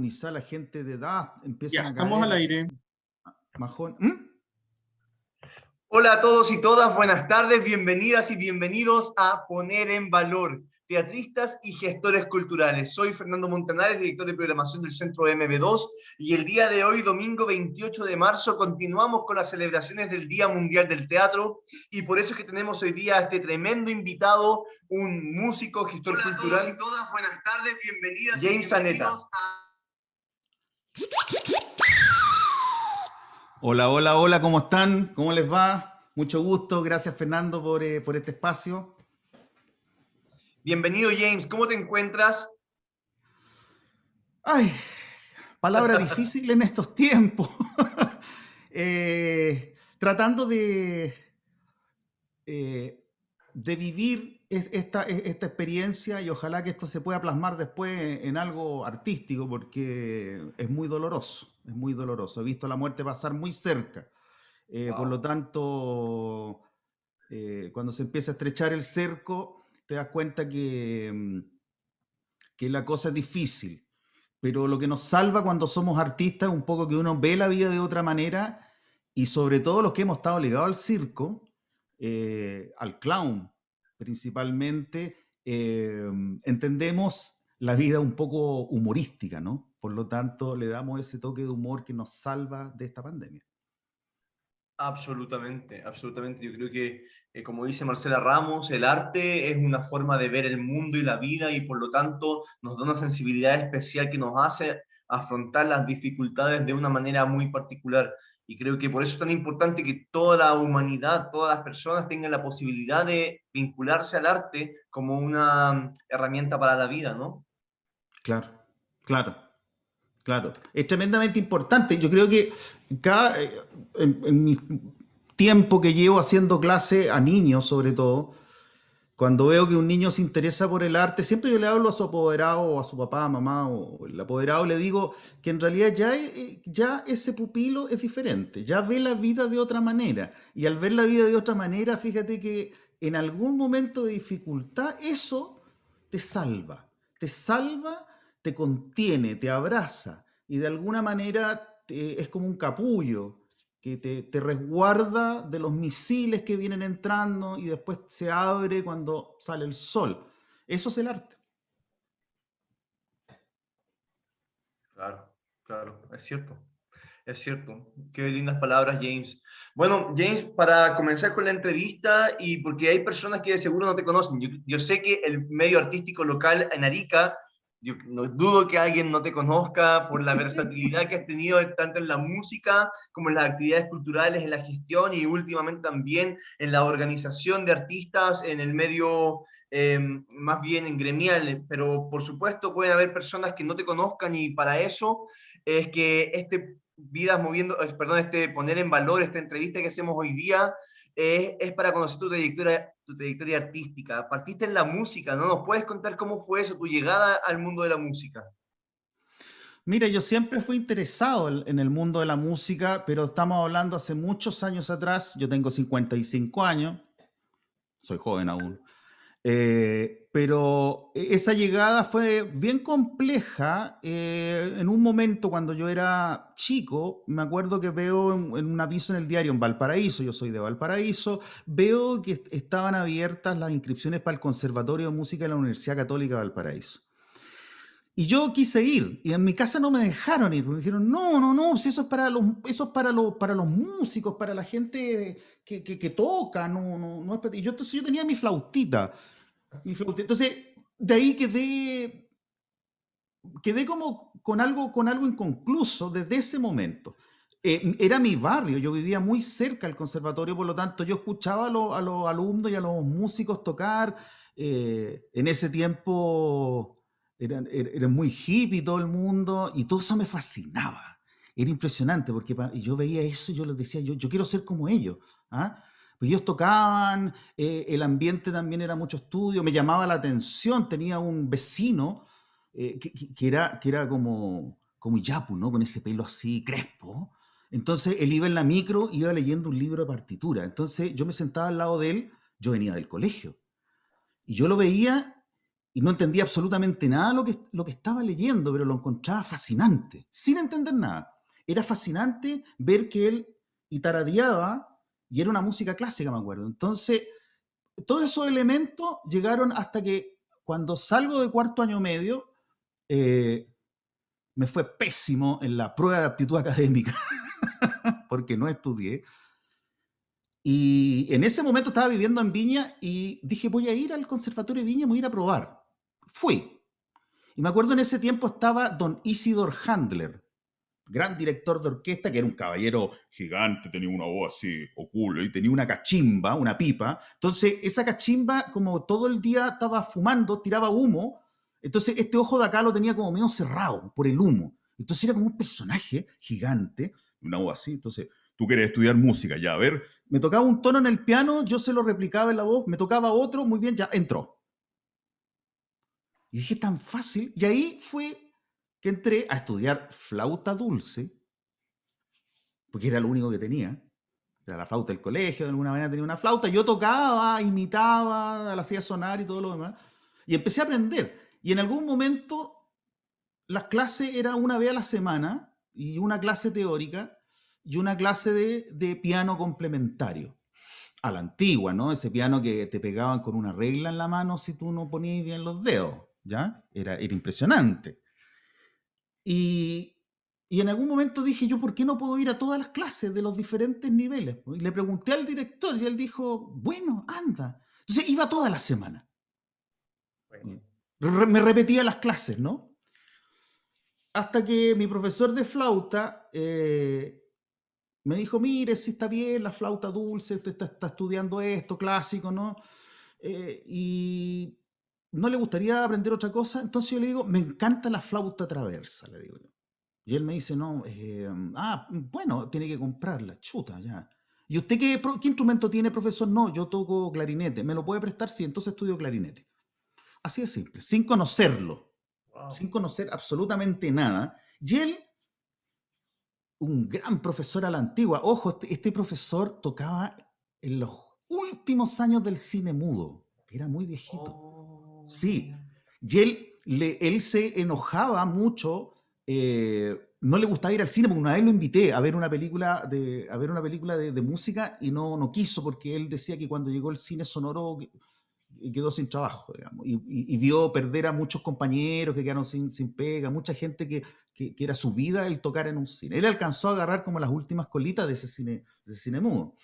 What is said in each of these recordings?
demonizar a la gente de edad, Ya, empiezan a estamos al caer aire. majón. Hola a todos y todas, buenas tardes, bienvenidas y bienvenidos a Poner en Valor, teatristas y gestores culturales. Soy Fernando Montanares, director de programación del Centro MB2, y el día de hoy, domingo 28 de marzo, continuamos con las celebraciones del Día Mundial del Teatro, y por eso es que tenemos hoy día a este tremendo invitado, un músico, gestor cultural. Hola a todos y todas, buenas tardes, bienvenidas James Zanetta. Hola, hola, hola, ¿cómo están? ¿Cómo les va? Mucho gusto, gracias Fernando por este espacio. Bienvenido James, ¿cómo te encuentras? Ay, palabra difícil en estos tiempos. Tratando de vivir esta experiencia y ojalá que esto se pueda plasmar después en algo artístico porque es muy doloroso, es muy doloroso. He visto la muerte pasar muy cerca. Por lo tanto, cuando se empieza a estrechar el cerco, te das cuenta que la cosa es difícil. Pero lo que nos salva cuando somos artistas es un poco que uno ve la vida de otra manera y sobre todo los que hemos estado ligados al circo, al clown principalmente, entendemos la vida un poco humorística, ¿no? Por lo tanto, le damos ese toque de humor que nos salva de esta pandemia. Absolutamente, absolutamente. Yo creo que, como dice Marcela Ramos, el arte es una forma de ver el mundo y la vida y por lo tanto nos da una sensibilidad especial que nos hace afrontar las dificultades de una manera muy particular. Y creo que por eso es tan importante que toda la humanidad, todas las personas tengan la posibilidad de vincularse al arte como una herramienta para la vida, ¿no? Claro, claro. Claro, es tremendamente importante. Yo creo que en mi tiempo que llevo haciendo clase a niños, sobre todo, cuando veo que un niño se interesa por el arte, siempre yo le hablo a su apoderado o a su papá, mamá o el apoderado, le digo que en realidad ya ese pupilo es diferente, ya ve la vida de otra manera. Y al ver la vida de otra manera, fíjate que en algún momento de dificultad eso te salva, te contiene, te abraza y de alguna manera es como un capullo que te resguarda de los misiles que vienen entrando y después se abre cuando sale el sol. Eso es el arte. Claro, claro, es cierto. Es cierto. Qué lindas palabras, James. Bueno, James, para comenzar con la entrevista, y porque hay personas que de seguro no te conocen, yo sé que el medio artístico local en Arica, yo no dudo que alguien no te conozca por la versatilidad que has tenido tanto en la música como en las actividades culturales, en la gestión y últimamente también en la organización de artistas en el medio más bien en gremial, pero por supuesto pueden haber personas que no te conozcan y para eso es que Vidas Moviendo, perdón, poner en valor esta entrevista que hacemos hoy día es para conocer tu trayectoria artística. Partiste en la música, ¿no? ¿Nos puedes contar cómo fue eso, tu llegada al mundo de la música? Mira, yo siempre fui interesado en el mundo de la música, pero estamos hablando hace muchos años atrás. Yo tengo 55 años, soy joven aún. Pero esa llegada fue bien compleja. En un momento cuando yo era chico, me acuerdo que veo en un aviso en el diario en Valparaíso, yo soy de Valparaíso, veo que estaban abiertas las inscripciones para el Conservatorio de Música de la Universidad Católica de Valparaíso. Y yo quise ir, y en mi casa no me dejaron ir, me dijeron, no, no, no, si eso es para los músicos, para la gente que toca, no, no, no es para ti. Entonces yo tenía mi flautita. Entonces, de ahí quedé como con algo inconcluso desde ese momento. Era mi barrio, yo vivía muy cerca del conservatorio, por lo tanto yo escuchaba a los alumnos y a los músicos tocar. En ese tiempo era muy hippie todo el mundo y todo eso me fascinaba. Era impresionante porque yo veía eso y yo les decía, yo quiero ser como ellos. ¿Ah? Pues ellos tocaban, el ambiente también era mucho estudio, me llamaba la atención, tenía un vecino que era como Iyapu, ¿no? Con ese pelo así crespo. Entonces él iba en la micro, iba leyendo un libro de partitura. Entonces yo me sentaba al lado de él, yo venía del colegio, y yo lo veía y no entendía absolutamente nada lo que estaba leyendo, pero lo encontraba fascinante, sin entender nada. Era fascinante ver que él y tarareaba, y era una música clásica, me acuerdo. Entonces, todos esos elementos llegaron hasta que cuando salgo de cuarto año medio, eh, me fue pésimo en la prueba de aptitud académica, porque no estudié. Y en ese momento estaba viviendo en Viña y dije, voy a ir al Conservatorio de Viña, voy a ir a probar. Fui. Y me acuerdo en ese tiempo estaba don Isidor Handler, gran director de orquesta, que era un caballero gigante, tenía una voz así, ocula, y tenía una cachimba, una pipa. Entonces, esa cachimba, como todo el día estaba fumando, tiraba humo, entonces este ojo de acá lo tenía como medio cerrado por el humo. Entonces era como un personaje gigante, una voz así. Entonces, tú quieres estudiar música, ya, a ver, me tocaba un tono en el piano, yo se lo replicaba en la voz, me tocaba otro, muy bien, ya entró. Y dije, tan fácil. Y ahí fue que entré a estudiar flauta dulce, porque era lo único que tenía. Era la flauta del colegio, de alguna manera tenía una flauta. Yo tocaba, imitaba, la hacía sonar y todo lo demás. Y empecé a aprender. Y en algún momento las clases eran una vez a la semana, y una clase teórica y una clase de piano complementario. A la antigua, ¿no? Ese piano que te pegaban con una regla en la mano si tú no ponías bien los dedos, ¿ya? Era impresionante. Y, y en algún momento dije yo, ¿por qué no puedo ir a todas las clases de los diferentes niveles? Y le pregunté al director y él dijo, bueno, anda. Entonces iba toda la semana. Bueno, Me repetía las clases, ¿no? Hasta que mi profesor de flauta me dijo, mire, si está bien la flauta dulce, usted está estudiando esto, clásico, ¿no? Y no le gustaría aprender otra cosa. Entonces yo le digo, me encanta la flauta traversa, le digo yo. Y él me dice, no, bueno, tiene que comprarla, chuta, ya. ¿Y usted qué instrumento tiene, profesor? No, yo toco clarinete. ¿Me lo puede prestar? Sí, entonces estudio clarinete. Así de simple, sin conocerlo, wow. sin conocer absolutamente nada. Y él, un gran profesor a la antigua, ojo, este profesor tocaba en los últimos años del cine mudo, era muy viejito. Sí, Oh, y él se enojaba mucho, no le gustaba ir al cine, porque una vez lo invité a ver una película de música y no quiso, porque él decía que cuando llegó el cine sonoro quedó sin trabajo, digamos, y vio perder a muchos compañeros que quedaron sin pega, mucha gente que era su vida el tocar en un cine. Él alcanzó a agarrar como las últimas colitas de ese cine mudo.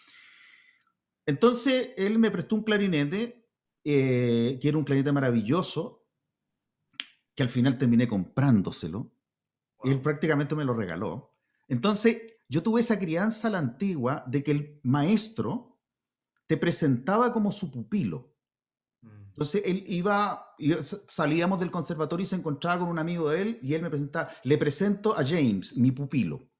Entonces, él me prestó un clarinete, que era un clarinete maravilloso, que al final terminé comprándoselo. Él wow. prácticamente me lo regaló. Entonces, yo tuve esa crianza a la antigua de que el maestro te presentaba como su pupilo. Mm. Entonces, salíamos del conservatorio y se encontraba con un amigo de él y él me presentaba, le presento a James, mi pupilo.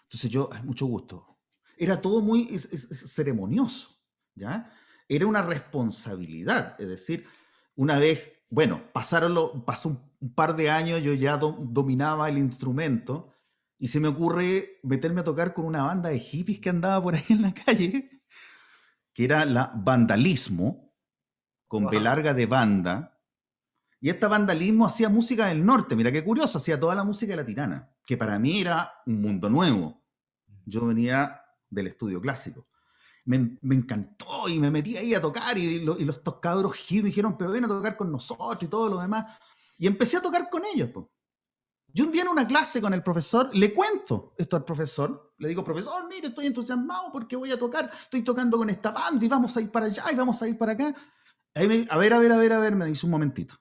Entonces yo, "Ay, mucho gusto". Era todo muy ceremonioso, ¿ya? Era una responsabilidad, es decir, una vez, bueno, pasó un par de años, yo ya dominaba el instrumento y se me ocurre meterme a tocar con una banda de hippies que andaba por ahí en la calle, que era la Vandalismo, con B Wow. larga de banda, y esta Vandalismo hacía música del norte, mira qué curioso, hacía toda la música de la tirana, que para mí era un mundo nuevo. Yo venía del estudio clásico. Me encantó y me metí ahí a tocar y los cabros hip me dijeron, pero ven a tocar con nosotros y todo lo demás. Y empecé a tocar con ellos. Po. Yo un día en una clase con el profesor, le cuento esto al profesor, le digo, profesor, mire, estoy entusiasmado porque voy a tocar, estoy tocando con esta banda y vamos a ir para allá y vamos a ir para acá. A ver, me dice un momentito.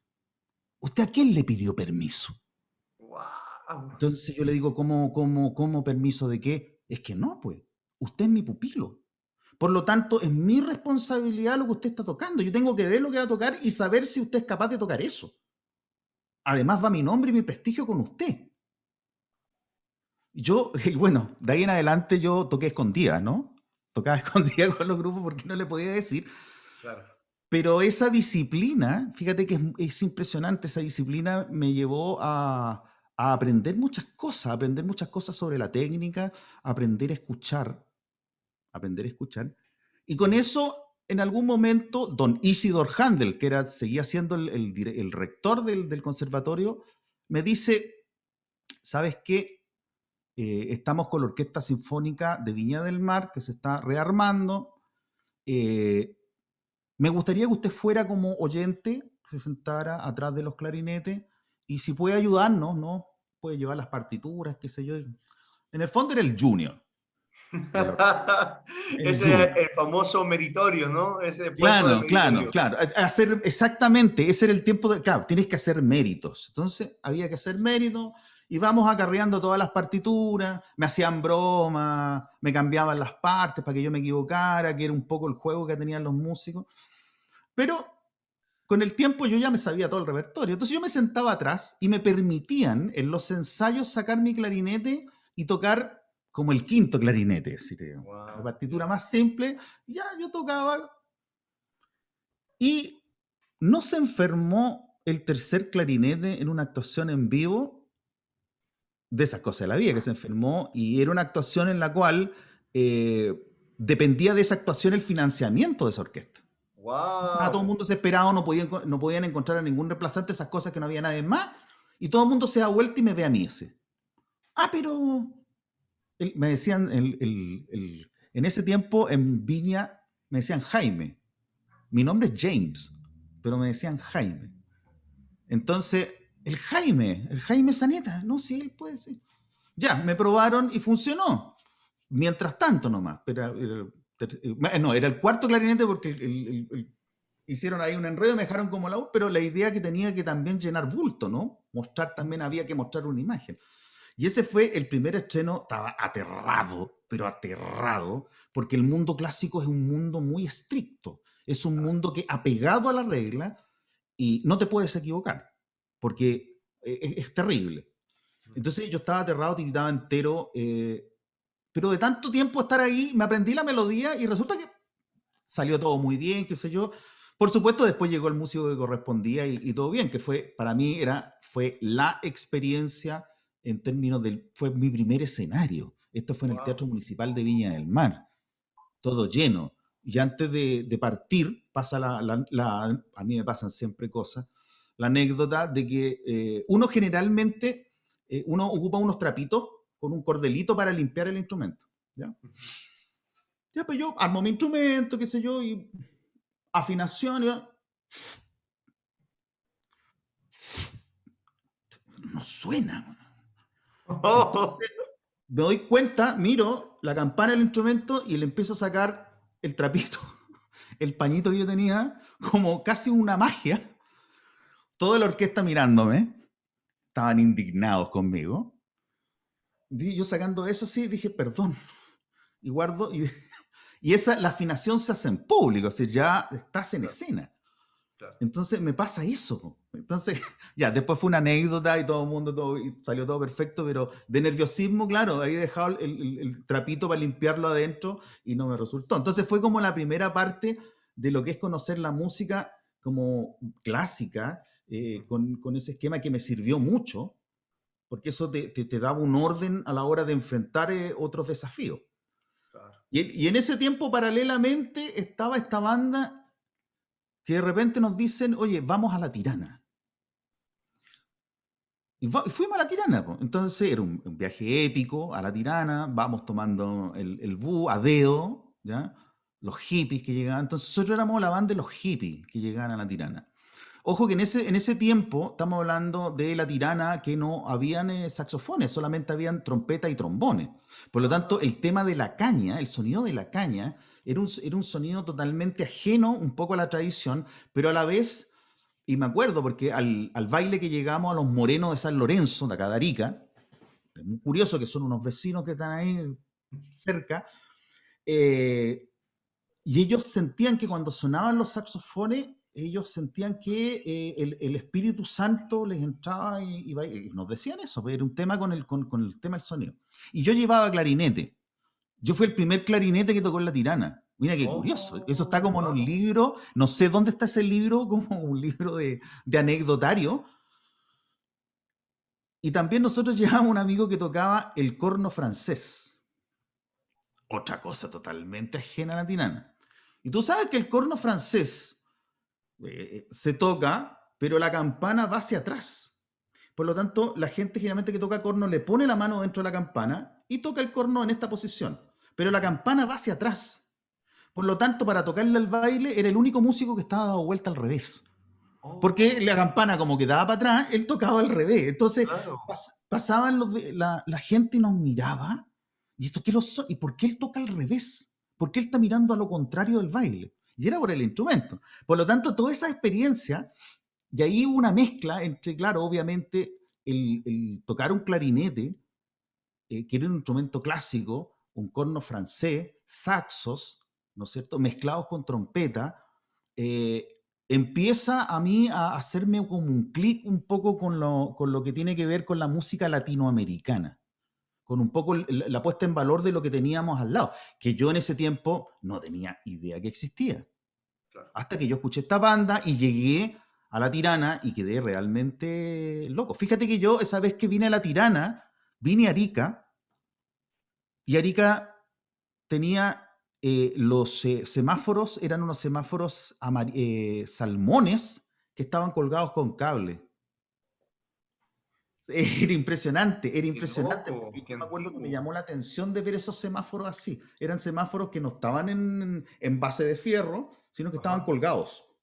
¿Usted a quién le pidió permiso? Wow. Entonces yo le digo, ¿cómo permiso de qué? Es que no, pues, usted es mi pupilo. Por lo tanto, es mi responsabilidad lo que usted está tocando. Yo tengo que ver lo que va a tocar y saber si usted es capaz de tocar eso. Además va mi nombre y mi prestigio con usted. Yo, y bueno, de ahí en adelante yo toqué escondida, ¿no? Tocaba escondida con los grupos porque no le podía decir. Claro. Pero esa disciplina, fíjate que es impresionante, esa disciplina me llevó a aprender muchas cosas sobre la técnica, aprender a escuchar, aprender a escuchar. Y con Mm. eso en algún momento, don Isidor Handel, que seguía siendo el rector del conservatorio, me dice, ¿sabes qué? Estamos con la Orquesta Sinfónica de Viña del Mar, que se está rearmando. Me gustaría que usted fuera como oyente, se sentara atrás de los clarinetes, y si puede ayudarnos, ¿no? Puede llevar las partituras, qué sé yo. En el fondo era el junior de la orquesta. El Ese es junior. el famoso meritorio, ¿no? Ese puesto de Claro, claro, meritorio. claro. Hacer exactamente, ese era el tiempo de. Claro, tienes que hacer méritos. Entonces, había que hacer méritos, y vamos acarreando todas las partituras. Me hacían bromas, me cambiaban las partes para que yo me equivocara, que era un poco el juego que tenían los músicos. Pero con el tiempo yo ya me sabía todo el repertorio. Entonces, yo me sentaba atrás y me permitían en los ensayos sacar mi clarinete y tocar como el quinto clarinete, es decir, la Wow. partitura más simple. Ya yo tocaba. Y no se enfermó el tercer clarinete en una actuación en vivo, de esas cosas de la vida, que se enfermó, y era una actuación en la cual eh, dependía de esa actuación el financiamiento de esa orquesta. Estaba todo el Wow. mundo desesperado, no podían encontrar a ningún reemplazante, esas cosas que no había nadie más, y todo el mundo se da vuelta y me ve a mí ese. Pero me decían, en ese tiempo en Viña, me decían Jaime. Mi nombre es James, pero me decían Jaime. Entonces, el Jaime Saneta, no, sí, él puede, sí. Ya, me probaron y funcionó. Mientras tanto nomás. Pero no, era el cuarto clarinete porque hicieron ahí un enredo, me dejaron como la U, pero la idea que tenía que también llenar bulto, ¿no? Mostrar también, había que mostrar una imagen. Y ese fue el primer estreno, estaba aterrado, pero aterrado, porque el mundo clásico es un mundo muy estricto. Es un mundo que apegado a la regla y no te puedes equivocar, porque es terrible. Entonces yo estaba aterrado, tiritaba entero, pero de tanto tiempo estar ahí, me aprendí la melodía y resulta que salió todo muy bien, qué sé yo. Por supuesto, después llegó el músico que correspondía y todo bien, que fue, para mí, fue la experiencia en términos del, fue mi primer escenario. Esto fue en el Wow. Teatro Municipal de Viña del Mar, todo lleno. Y antes de partir, pasa a mí me pasan siempre cosas, la anécdota de que uno generalmente, uno ocupa unos trapitos con un cordelito para limpiar el instrumento. ¿Ya? Ya, pues yo armo mi instrumento, qué sé yo, y afinación, no suena. Entonces me doy cuenta, miro la campana del instrumento y le empiezo a sacar el trapito, el pañito que yo tenía, como casi una magia. Toda la orquesta mirándome, estaban indignados conmigo. Yo sacando eso, sí, dije, perdón, y guardo, y la afinación se hace en público, o sea, ya estás en Claro, escena. claro. Entonces me pasa eso. Entonces, ya, después fue una anécdota y todo el mundo, y salió todo perfecto, pero de nerviosismo, claro, ahí he dejado el trapito para limpiarlo adentro y no me resultó. Entonces fue como la primera parte de lo que es conocer la música como clásica, con ese esquema que me sirvió mucho, porque eso te daba un orden a la hora de enfrentar otros desafíos. Claro. Y en ese tiempo, paralelamente, estaba esta banda que de repente nos dicen, oye, vamos a La Tirana. Y fuimos a La Tirana, po. Entonces era un viaje épico a La Tirana, vamos tomando el bus a dedo, ¿ya? Los hippies que llegaban. Entonces nosotros éramos la banda de los hippies que llegaban a La Tirana. Ojo que en ese tiempo, estamos hablando de La Tirana, que no habían saxofones, solamente habían trompeta y trombones. Por lo tanto, Ah, el tema de la caña, el sonido de la caña, era un sonido totalmente ajeno un poco a la tradición, pero a la vez, y me acuerdo porque al baile que llegamos a los Morenos de San Lorenzo, de acá de Arica, es muy curioso que son unos vecinos que están ahí cerca, eh, y ellos sentían que cuando sonaban los saxofones, ellos sentían que el Espíritu Santo les entraba y nos decían eso, pues, era un tema con el tema del sonido. Y yo llevaba clarinete. Yo fui el primer clarinete que tocó en La Tirana. Mira qué curioso. Eso está oh, como en un wow. libro, no sé dónde está ese libro, como un libro de anecdotario. Y también nosotros llevábamos un amigo que tocaba el corno francés. Otra cosa totalmente ajena a la tirana. Y tú sabes que el corno francés se toca, pero la campana va hacia atrás. Por lo tanto, la gente generalmente que toca corno le pone la mano dentro de la campana y toca el corno en esta posición. Pero la campana va hacia atrás. Por lo tanto, para tocarle al baile, era el único músico que estaba dado vuelta al revés. Porque Oh, la campana como que daba para atrás, él tocaba al revés. Entonces claro. pasaban la gente y nos miraba. ¿Y esto qué lo son? ¿Y por qué él toca al revés? ¿Por qué él está mirando a lo contrario del baile? Y era por el instrumento. Por lo tanto, toda esa experiencia, y ahí hubo una mezcla entre, claro, obviamente, el tocar un clarinete, que era un instrumento clásico, un corno francés, saxos, ¿no es cierto?, mezclados con trompeta, eh, empieza a mí a hacerme como un clic un poco con lo que tiene que ver con la música latinoamericana, con un poco la puesta en valor de lo que teníamos al lado, que yo en ese tiempo no tenía idea que existía. Claro. Hasta que yo escuché esta banda y llegué a La Tirana y quedé realmente loco. Fíjate que yo esa vez que vine a La Tirana, vine a Arica y Arica tenía los semáforos, eran unos semáforos salmones que estaban colgados con cable. Era Qué impresionante, porque loco, yo qué me acuerdo que me antiguo. llamó la atención de ver esos semáforos así. Eran semáforos que no estaban en base de fierro, sino que estaban Ajá. colgados en el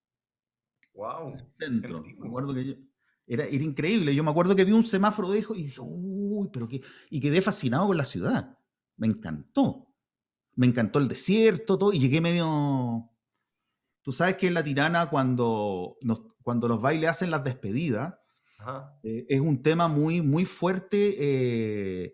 Wow, qué centro. Me antiguo. acuerdo que era increíble. Yo me acuerdo que vi un semáforo de eso y dije, uy, pero qué. Y quedé fascinado con la ciudad. Me encantó. Me encantó el desierto, todo, y llegué medio. Tú sabes que en La Tirana, cuando los bailes hacen las despedidas, Ajá. es un tema muy, muy fuerte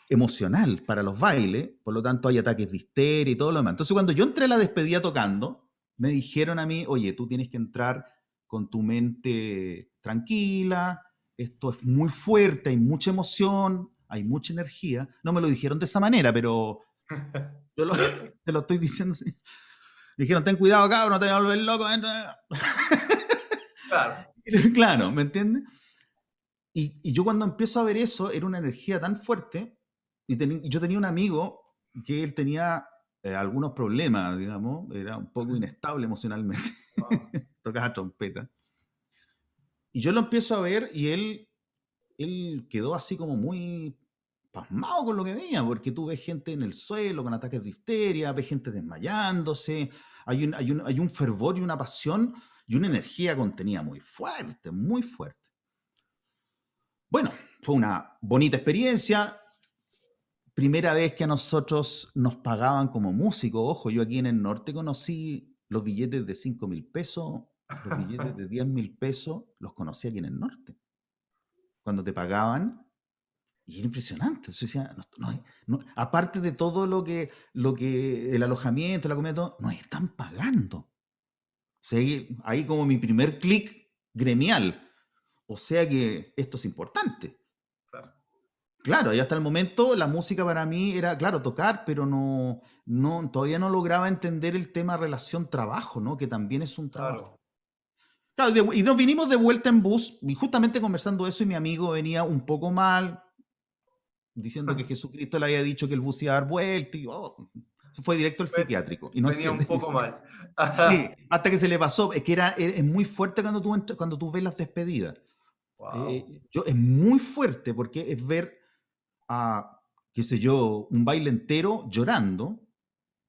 emocional para los bailes, por lo tanto hay ataques de histeria y todo lo demás. Entonces, cuando yo entré a la despedida tocando, me dijeron a mí, oye, tú tienes que entrar con tu mente tranquila, esto es muy fuerte, hay mucha emoción, hay mucha energía. No me lo dijeron de esa manera, pero yo te lo estoy diciendo así. Dijeron, ten cuidado, cabrón, no te vayas a volver loco. Claro. Claro, ¿me entiendes? Y yo cuando empiezo a ver eso, era una energía tan fuerte, y yo tenía un amigo que él tenía algunos problemas, digamos, era un poco inestable emocionalmente, Wow. tocaba trompeta. Y yo lo empiezo a ver y él quedó así como muy pasmado con lo que veía, porque tú ves gente en el suelo con ataques de histeria, ves gente desmayándose, hay un fervor y una pasión y una energía contenida muy fuerte, muy fuerte. Bueno, fue una bonita experiencia. Primera vez que a nosotros nos pagaban como músicos. Ojo, yo aquí en el norte conocí los billetes de 5.000 pesos, los billetes de 10.000 pesos, los conocí aquí en el norte. Cuando te pagaban, y era impresionante. Entonces decía, aparte de todo el alojamiento, la comida, todo, nos están pagando. O sea, ahí como mi primer clic gremial. O sea que esto es importante. Claro. Claro, y hasta el momento la música para mí era, claro, tocar, pero todavía no lograba entender el tema relación-trabajo, ¿no? Que también es un trabajo. Claro. Claro, y nos vinimos de vuelta en bus, y justamente conversando eso, y mi amigo venía un poco mal, diciendo que Jesucristo le había dicho que el bus iba a dar vuelta, y fue directo al Ve- psiquiátrico. Y no Venía sé, un poco mal. sí, hasta que se le pasó, es que es muy fuerte cuando tú ves las despedidas. Wow. Es muy fuerte porque es ver a, qué sé yo, un baile entero llorando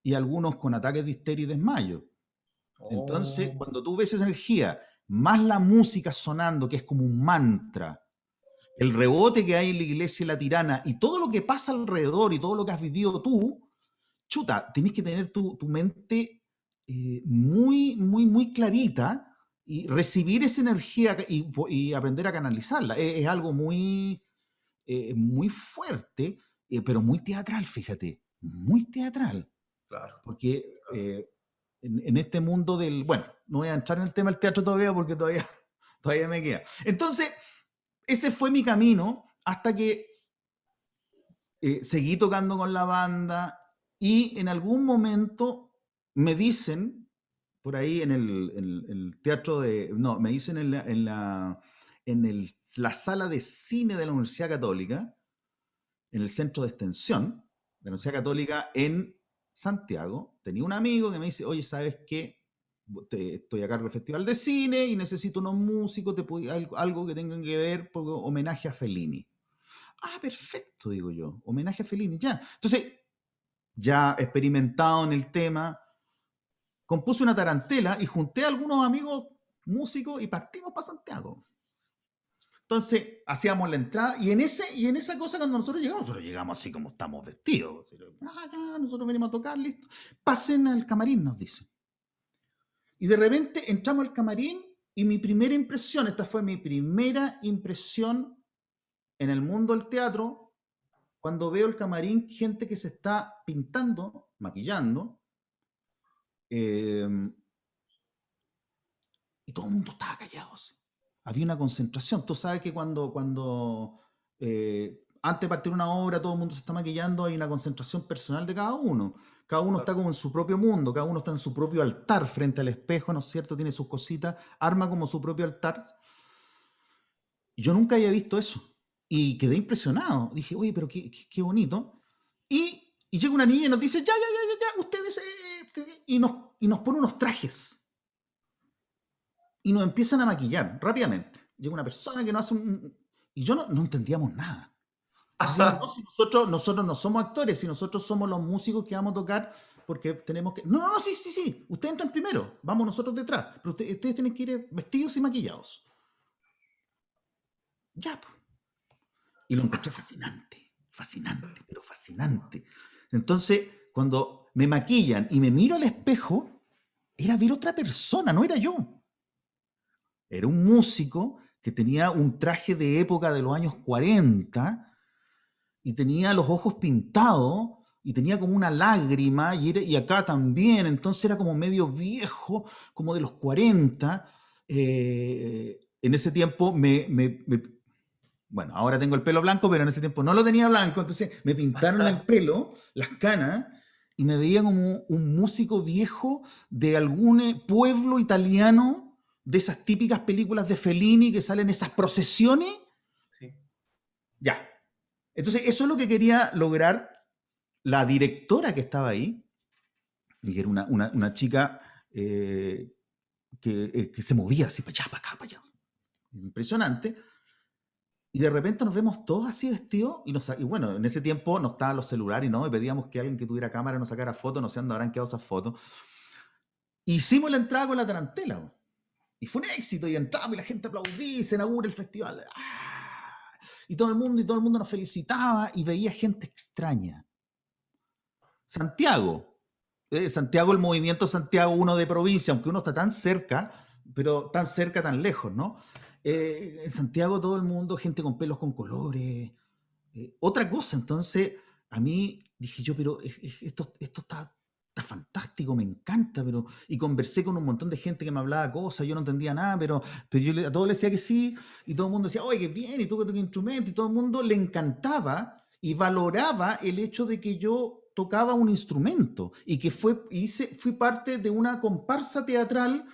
y algunos con ataques de histeria y desmayo. Entonces, Oh, cuando tú ves esa energía, más la música sonando, que es como un mantra, el rebote que hay en la iglesia y la tirana, y todo lo que pasa alrededor y todo lo que has vivido tú, chuta, tenés que tener tu mente muy, muy, muy clarita y recibir esa energía y aprender a canalizarla. Es algo muy, muy fuerte, pero muy teatral, fíjate, muy teatral, claro. porque en este mundo del, bueno, no voy a entrar en el tema del teatro todavía porque todavía, todavía me queda. Entonces, ese fue mi camino hasta que seguí tocando con la banda y en algún momento me dicen, por ahí en el teatro de, no, me dicen la sala de cine de la Universidad Católica, en el centro de extensión de la Universidad Católica, en Santiago, tenía un amigo que me dice, oye, ¿sabes qué? Estoy a cargo del Festival de Cine y necesito unos músicos, algo que tengan que ver por homenaje a Fellini. Ah, perfecto, digo yo, homenaje a Fellini, ya. Entonces, ya experimentado en el tema, compuse una tarantela y junté a algunos amigos músicos y partimos para Santiago. Entonces, hacíamos la entrada y en esa cosa cuando nosotros llegamos así como estamos vestidos. Ya, nosotros venimos a tocar, listo. Pasen al camarín, nos dicen. Y de repente entramos al camarín y mi primera impresión, esta fue mi primera impresión en el mundo del teatro, cuando veo el camarín, gente que se está pintando, maquillando, eh, y todo el mundo estaba callado. Así. Había una concentración. Tú sabes que antes de partir una obra todo el mundo se está maquillando, hay una concentración personal de cada uno. Cada uno está Claro. como en su propio mundo, cada uno está en su propio altar frente al espejo, ¿no es cierto? Tiene sus cositas, arma como su propio altar. Yo nunca había visto eso. Y quedé impresionado. Dije, oye, pero qué bonito. Y llega una niña y nos dice, ya, ustedes... y nos pone unos trajes. Y nos empiezan a maquillar rápidamente. Llega una persona que nos hace un... Y yo no entendíamos nada. Entonces decíamos, no, si nosotros no somos actores, si nosotros somos los músicos que vamos a tocar, porque tenemos que... No, sí, ustedes entran primero, vamos nosotros detrás, pero ustedes tienen que ir vestidos y maquillados. Ya, pues. Y lo encontré fascinante, pero fascinante. Entonces, cuando me maquillan y me miro al espejo, era ver otra persona, no era yo. Era un músico que tenía un traje de época de los años 40 y tenía los ojos pintados y tenía como una lágrima y acá también, entonces era como medio viejo, como de los 40. En ese tiempo bueno, ahora tengo el pelo blanco, pero en ese tiempo no lo tenía blanco, entonces me pintaron el pelo, las canas, y me veía como un músico viejo de algún pueblo italiano, de esas típicas películas de Fellini que salen esas procesiones. Sí. Ya. Entonces, eso es lo que quería lograr la directora que estaba ahí, y que era una chica que se movía así para allá, para acá, para allá. Impresionante. Y de repente nos vemos todos así vestidos y bueno, en ese tiempo no estaban los celulares, ¿no? Y pedíamos que alguien que tuviera cámara nos sacara fotos, no sé dónde habrán quedado esas fotos. Hicimos la entrada con la tarantela. Y fue un éxito y entramos y la gente aplaudía y se inaugura el festival. ¡Ah! Y todo el mundo nos felicitaba y veía gente extraña. Santiago. Santiago, el movimiento Santiago, uno de provincia, aunque uno está tan cerca, pero tan cerca, tan lejos, ¿no? En Santiago todo el mundo, gente con pelos con colores, otra cosa. Entonces, a mí dije yo, pero esto está fantástico, me encanta, y conversé con un montón de gente que me hablaba cosas, yo no entendía nada, pero yo a todos les decía que sí, y todo el mundo decía, oye, qué bien, y tú que tocas instrumento, y todo el mundo le encantaba y valoraba el hecho de que yo tocaba un instrumento y que fui parte de una comparsa teatral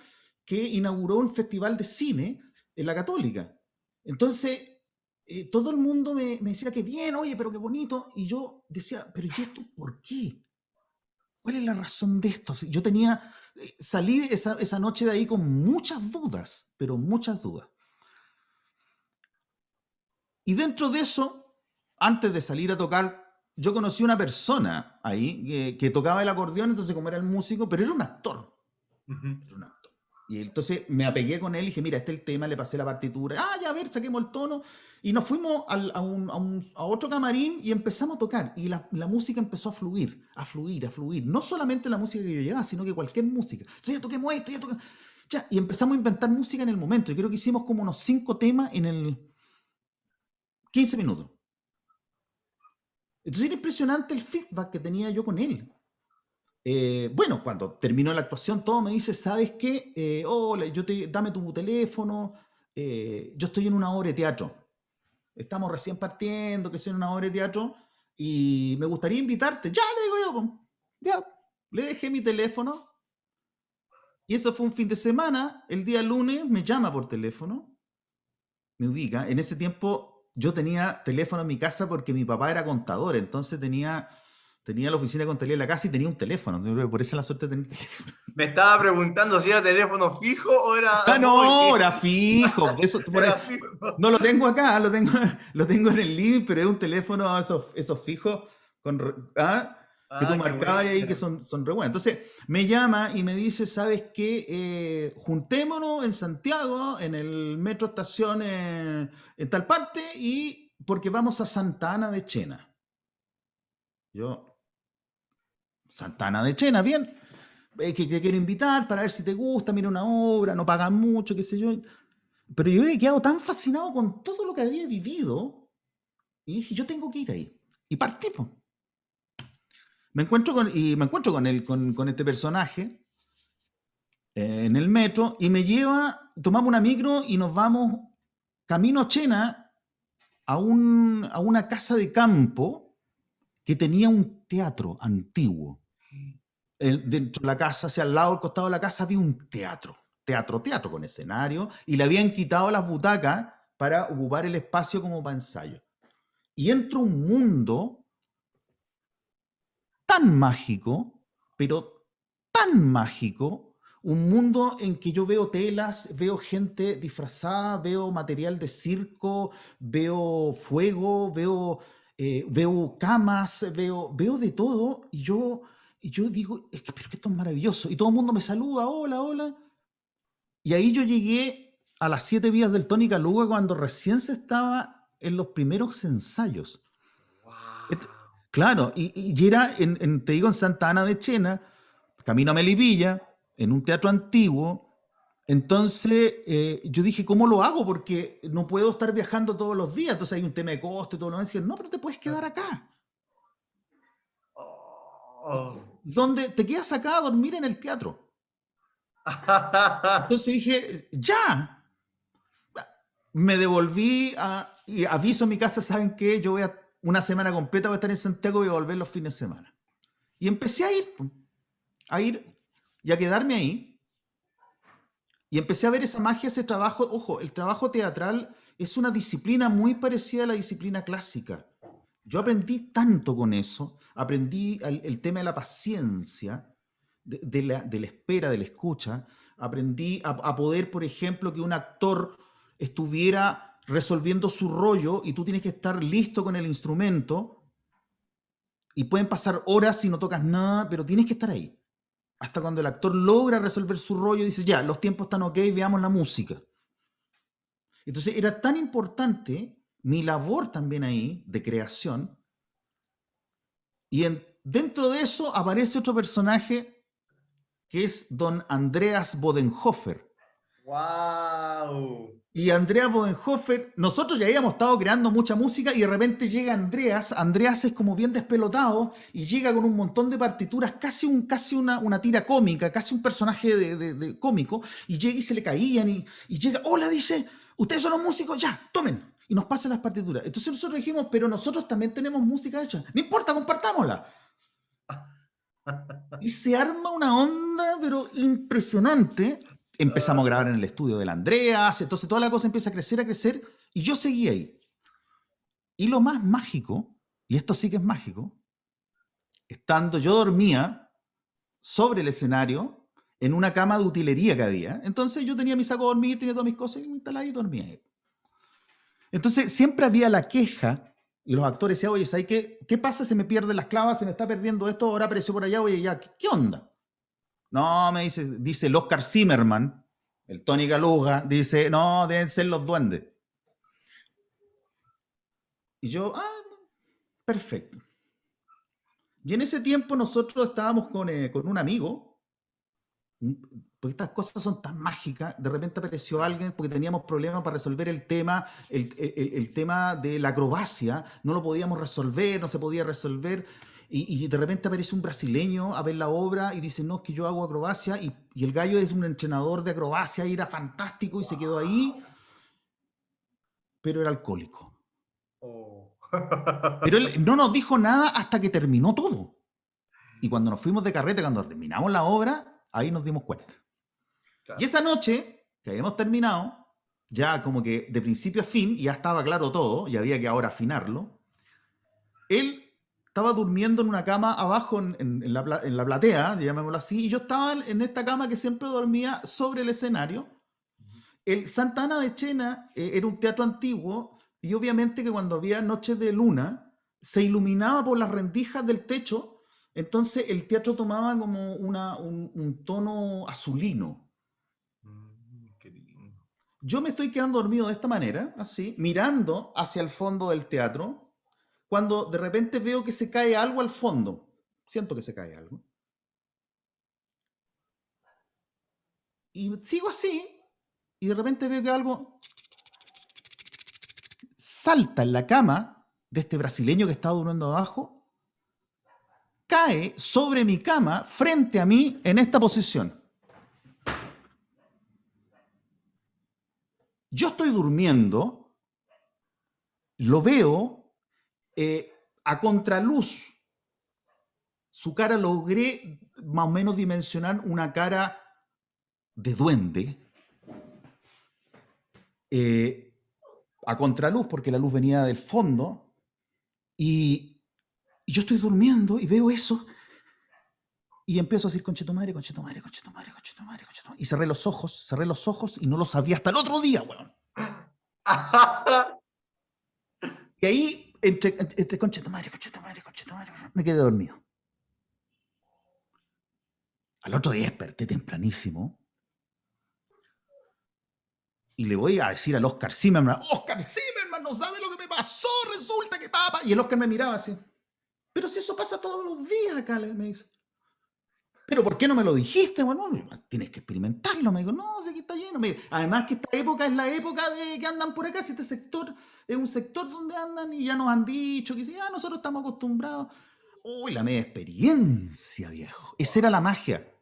que inauguró un festival de cine en la Católica. Entonces, todo el mundo me decía que bien, oye, pero qué bonito. Y yo decía, pero ¿y esto por qué? ¿Cuál es la razón de esto? Yo salí esa noche de ahí con muchas dudas, pero muchas dudas. Y dentro de eso, antes de salir a tocar, yo conocí una persona ahí que tocaba el acordeón, entonces como era el músico, pero era un actor. Era un actor. Y entonces me apegué con él y dije, mira, este es el tema, le pasé la partitura. Ah, ya, a ver, saquemos el tono. Y nos fuimos a otro camarín y empezamos a tocar. Y la música empezó a fluir, a fluir, a fluir. No solamente la música que yo llevaba, sino que cualquier música. Entonces ya toquemos esto, ya toquemos... Ya, y empezamos a inventar música en el momento. Y creo que hicimos como unos 5 temas en el 15 minutos. Entonces era impresionante el feedback que tenía yo con él. Bueno, cuando terminó la actuación, todo me dice, ¿sabes qué? Hola, dame tu teléfono. Yo estoy en una obra de teatro. Estamos recién partiendo, que soy en una obra de teatro, y me gustaría invitarte. Ya, le digo yo, po. Ya, le dejé mi teléfono. Y eso fue un fin de semana. El día lunes me llama por teléfono, me ubica. En ese tiempo yo tenía teléfono en mi casa porque mi papá era contador, entonces tenía la oficina de contabilidad en la casa y tenía un teléfono. Entonces, por eso la suerte de tener teléfono. Me estaba preguntando si era teléfono fijo o era Ah, no, móvil. era fijo. Eso, por ahí, Era fijo. no lo tengo acá, lo tengo en el living, pero es un teléfono esos fijos que tú Ah, qué marcabas bueno. ahí que son re buenos. Entonces me llama y me dice, ¿sabes qué? Juntémonos en Santiago, en el metro estación en tal parte, y porque vamos a Santa Ana de Chena. Yo, Santa Ana de Chena, bien. Que te quiero invitar para ver si te gusta, mira una obra, no pagan mucho, qué sé yo. Pero yo había quedado tan fascinado con todo lo que había vivido y dije, yo tengo que ir ahí. Y partí, po. Me encuentro con este personaje en el metro y me lleva, tomamos una micro y nos vamos camino a Chena a una casa de campo que tenía un teatro antiguo. Dentro de la casa, hacia al lado, al costado de la casa, había un teatro con escenario, y le habían quitado las butacas para ocupar el espacio como para ensayo. Y entra un mundo tan mágico, pero tan mágico, un mundo en que yo veo telas, veo gente disfrazada, veo material de circo, veo fuego, veo camas, veo de todo, y yo digo, pero que esto es maravilloso. Y todo el mundo me saluda, hola, hola. Y ahí yo llegué a las 7 vías del Tony Caluga cuando recién se estaba en los primeros ensayos. Et- Wow. Claro, y era, te digo, en Santa Ana de Chena, camino a Melipilla, en un teatro antiguo. Entonces yo dije, ¿cómo lo hago? Porque no puedo estar viajando todos los días. Entonces hay un tema de costo y todo lo demás. Dije, no, pero te puedes quedar acá. Oh. ¿Dónde te quedas acá a dormir en el teatro? Entonces dije, ya. Me devolví y aviso a mi casa, ¿saben qué? Yo una semana completa voy a estar en Santiago y voy a volver los fines de semana. Y empecé a ir y a quedarme ahí. Y empecé a ver esa magia, ese trabajo. Ojo, el trabajo teatral es una disciplina muy parecida a la disciplina clásica. Yo aprendí tanto con eso, aprendí el tema de la paciencia, de la espera, de la escucha. Aprendí a poder, por ejemplo, que un actor estuviera resolviendo su rollo y tú tienes que estar listo con el instrumento y pueden pasar horas si no tocas nada, pero tienes que estar ahí. Hasta cuando el actor logra resolver su rollo y dice, ya, los tiempos están ok, veamos la música. Entonces era tan importante mi labor también ahí de creación. Y dentro de eso aparece otro personaje que es don Andreas Bodenhofer. Wow. Y Andreas Bodenhofer, nosotros ya habíamos estado creando mucha música y de repente llega Andreas. Andreas es como bien despelotado y llega con un montón de partituras, casi una tira cómica, casi un personaje de cómico, y llega y se le caían y llega, hola, dice, ustedes son los músicos, ya, tomen. Y nos pasan las partituras. Entonces nosotros dijimos, pero nosotros también tenemos música hecha. No importa, compartámosla. Y se arma una onda, pero impresionante. Empezamos a grabar en el estudio del Andreas, entonces toda la cosa empieza a crecer, y yo seguí ahí. Y lo más mágico, y esto sí que es mágico, estando yo dormía sobre el escenario en una cama de utilería que había. Entonces yo tenía mi saco de dormir, tenía todas mis cosas y me instalaba y dormía ahí. Entonces siempre había la queja y los actores decían, oye, ¿sabes qué pasa? Se me pierden las clavas, se me está perdiendo esto, ahora apareció por allá, oye, ya, ¿qué onda? No, dice el Oscar Zimmerman, el Tony Galuga, dice, no, deben ser los duendes. Y yo, perfecto. Y en ese tiempo nosotros estábamos con un amigo, porque estas cosas son tan mágicas, de repente apareció alguien porque teníamos problemas para resolver el tema, el tema de la acrobacia, no lo podíamos resolver, no se podía resolver, y de repente aparece un brasileño a ver la obra y dice, no, es que yo hago acrobacia, y el gallo es un entrenador de acrobacia y era fantástico y se quedó ahí, pero era alcohólico. Oh. Pero él no nos dijo nada hasta que terminó todo. Y cuando nos fuimos de carrete, cuando terminamos la obra, ahí nos dimos cuenta. Y Claro. esa noche, que habíamos terminado, ya como que de principio a fin, y ya estaba claro todo, y había que ahora afinarlo, él estaba durmiendo en una cama abajo en la platea, llamémoslo así, y yo estaba en esta cama que siempre dormía sobre el escenario. El Santa Ana de Chena era un teatro antiguo y obviamente que cuando había noches de luna se iluminaba por las rendijas del techo, entonces el teatro tomaba como un tono azulino. Qué lindo. Yo me estoy quedando dormido de esta manera, así, mirando hacia el fondo del teatro, cuando de repente veo que se cae algo al fondo. Siento que se cae algo. Y sigo así, y de repente veo que algo salta en la cama de este brasileño que estaba durmiendo abajo, cae sobre mi cama, frente a mí, en esta posición. Yo estoy durmiendo, lo veo a contraluz. Su cara logré más o menos dimensionar una cara de duende, a contraluz, porque la luz venía del fondo, y yo estoy durmiendo y veo eso, y empiezo a decir, conchetumare, conchetumare, conchetumare, conchetumare, conchetumare, y cerré los ojos, y no lo sabía hasta el otro día, weón. Y ahí, entre conchetumare, conchetumare, conchetumare, me quedé dormido. Al otro día desperté tempranísimo, y le voy a decir al Oscar Zimmerman, no sabe lo que me pasó, resulta que papá. Y el Oscar me miraba así, pero si eso pasa todos los días acá, me dice. ¿Pero por qué no me lo dijiste? Bueno, tienes que experimentarlo. Me digo, no, si aquí está lleno. Además que esta época es la época de que andan por acá. Si este sector es un sector donde andan y ya nos han dicho que sí, nosotros estamos acostumbrados. Uy, la media experiencia, viejo. Esa era la magia.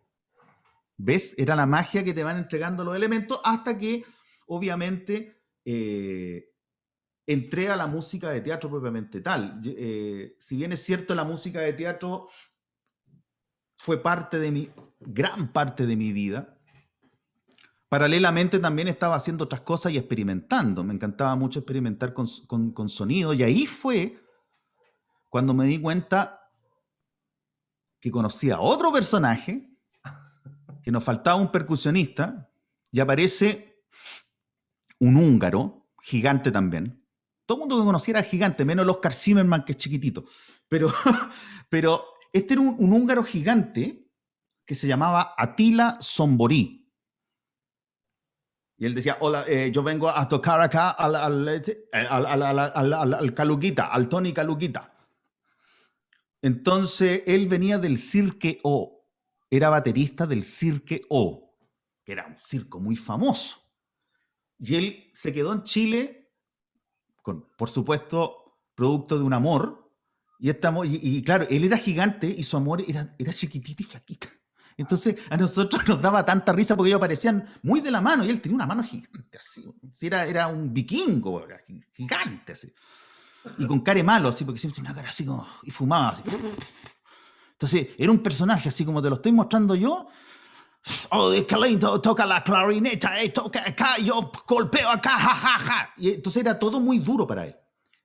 ¿Ves? Era la magia que te van entregando los elementos hasta que, obviamente, entré a la música de teatro propiamente tal. Si bien es cierto, la música de teatro fue gran parte de mi vida, paralelamente también estaba haciendo otras cosas y experimentando. Me encantaba mucho experimentar con sonido, y ahí fue cuando me di cuenta que conocía a otro personaje, que nos faltaba un percusionista, y aparece un húngaro, gigante también. Todo el mundo que conocía era gigante, menos el Oscar Zimmerman, que es chiquitito. Pero este era un húngaro gigante que se llamaba Attila Szombory. Y él decía, hola, yo vengo a tocar acá al Kaluguita, al Tony Kaluguita. Entonces, él venía del Cirque O. Era baterista del Cirque O, que era un circo muy famoso. Y él se quedó en Chile, por supuesto, producto de un amor. Y claro, él era gigante y su amor era chiquitita y flaquita. Entonces a nosotros nos daba tanta risa porque ellos parecían muy de la mano y él tenía una mano gigante así. Era un vikingo, gigante así. Y con cara malo, así, porque siempre tenía una cara así como, y fumaba así. Entonces era un personaje así como te lo estoy mostrando yo. Oh, qué lindo, toca la clarineta, toca acá, yo golpeo acá, jajaja. Ja, ja. Y entonces era todo muy duro para él.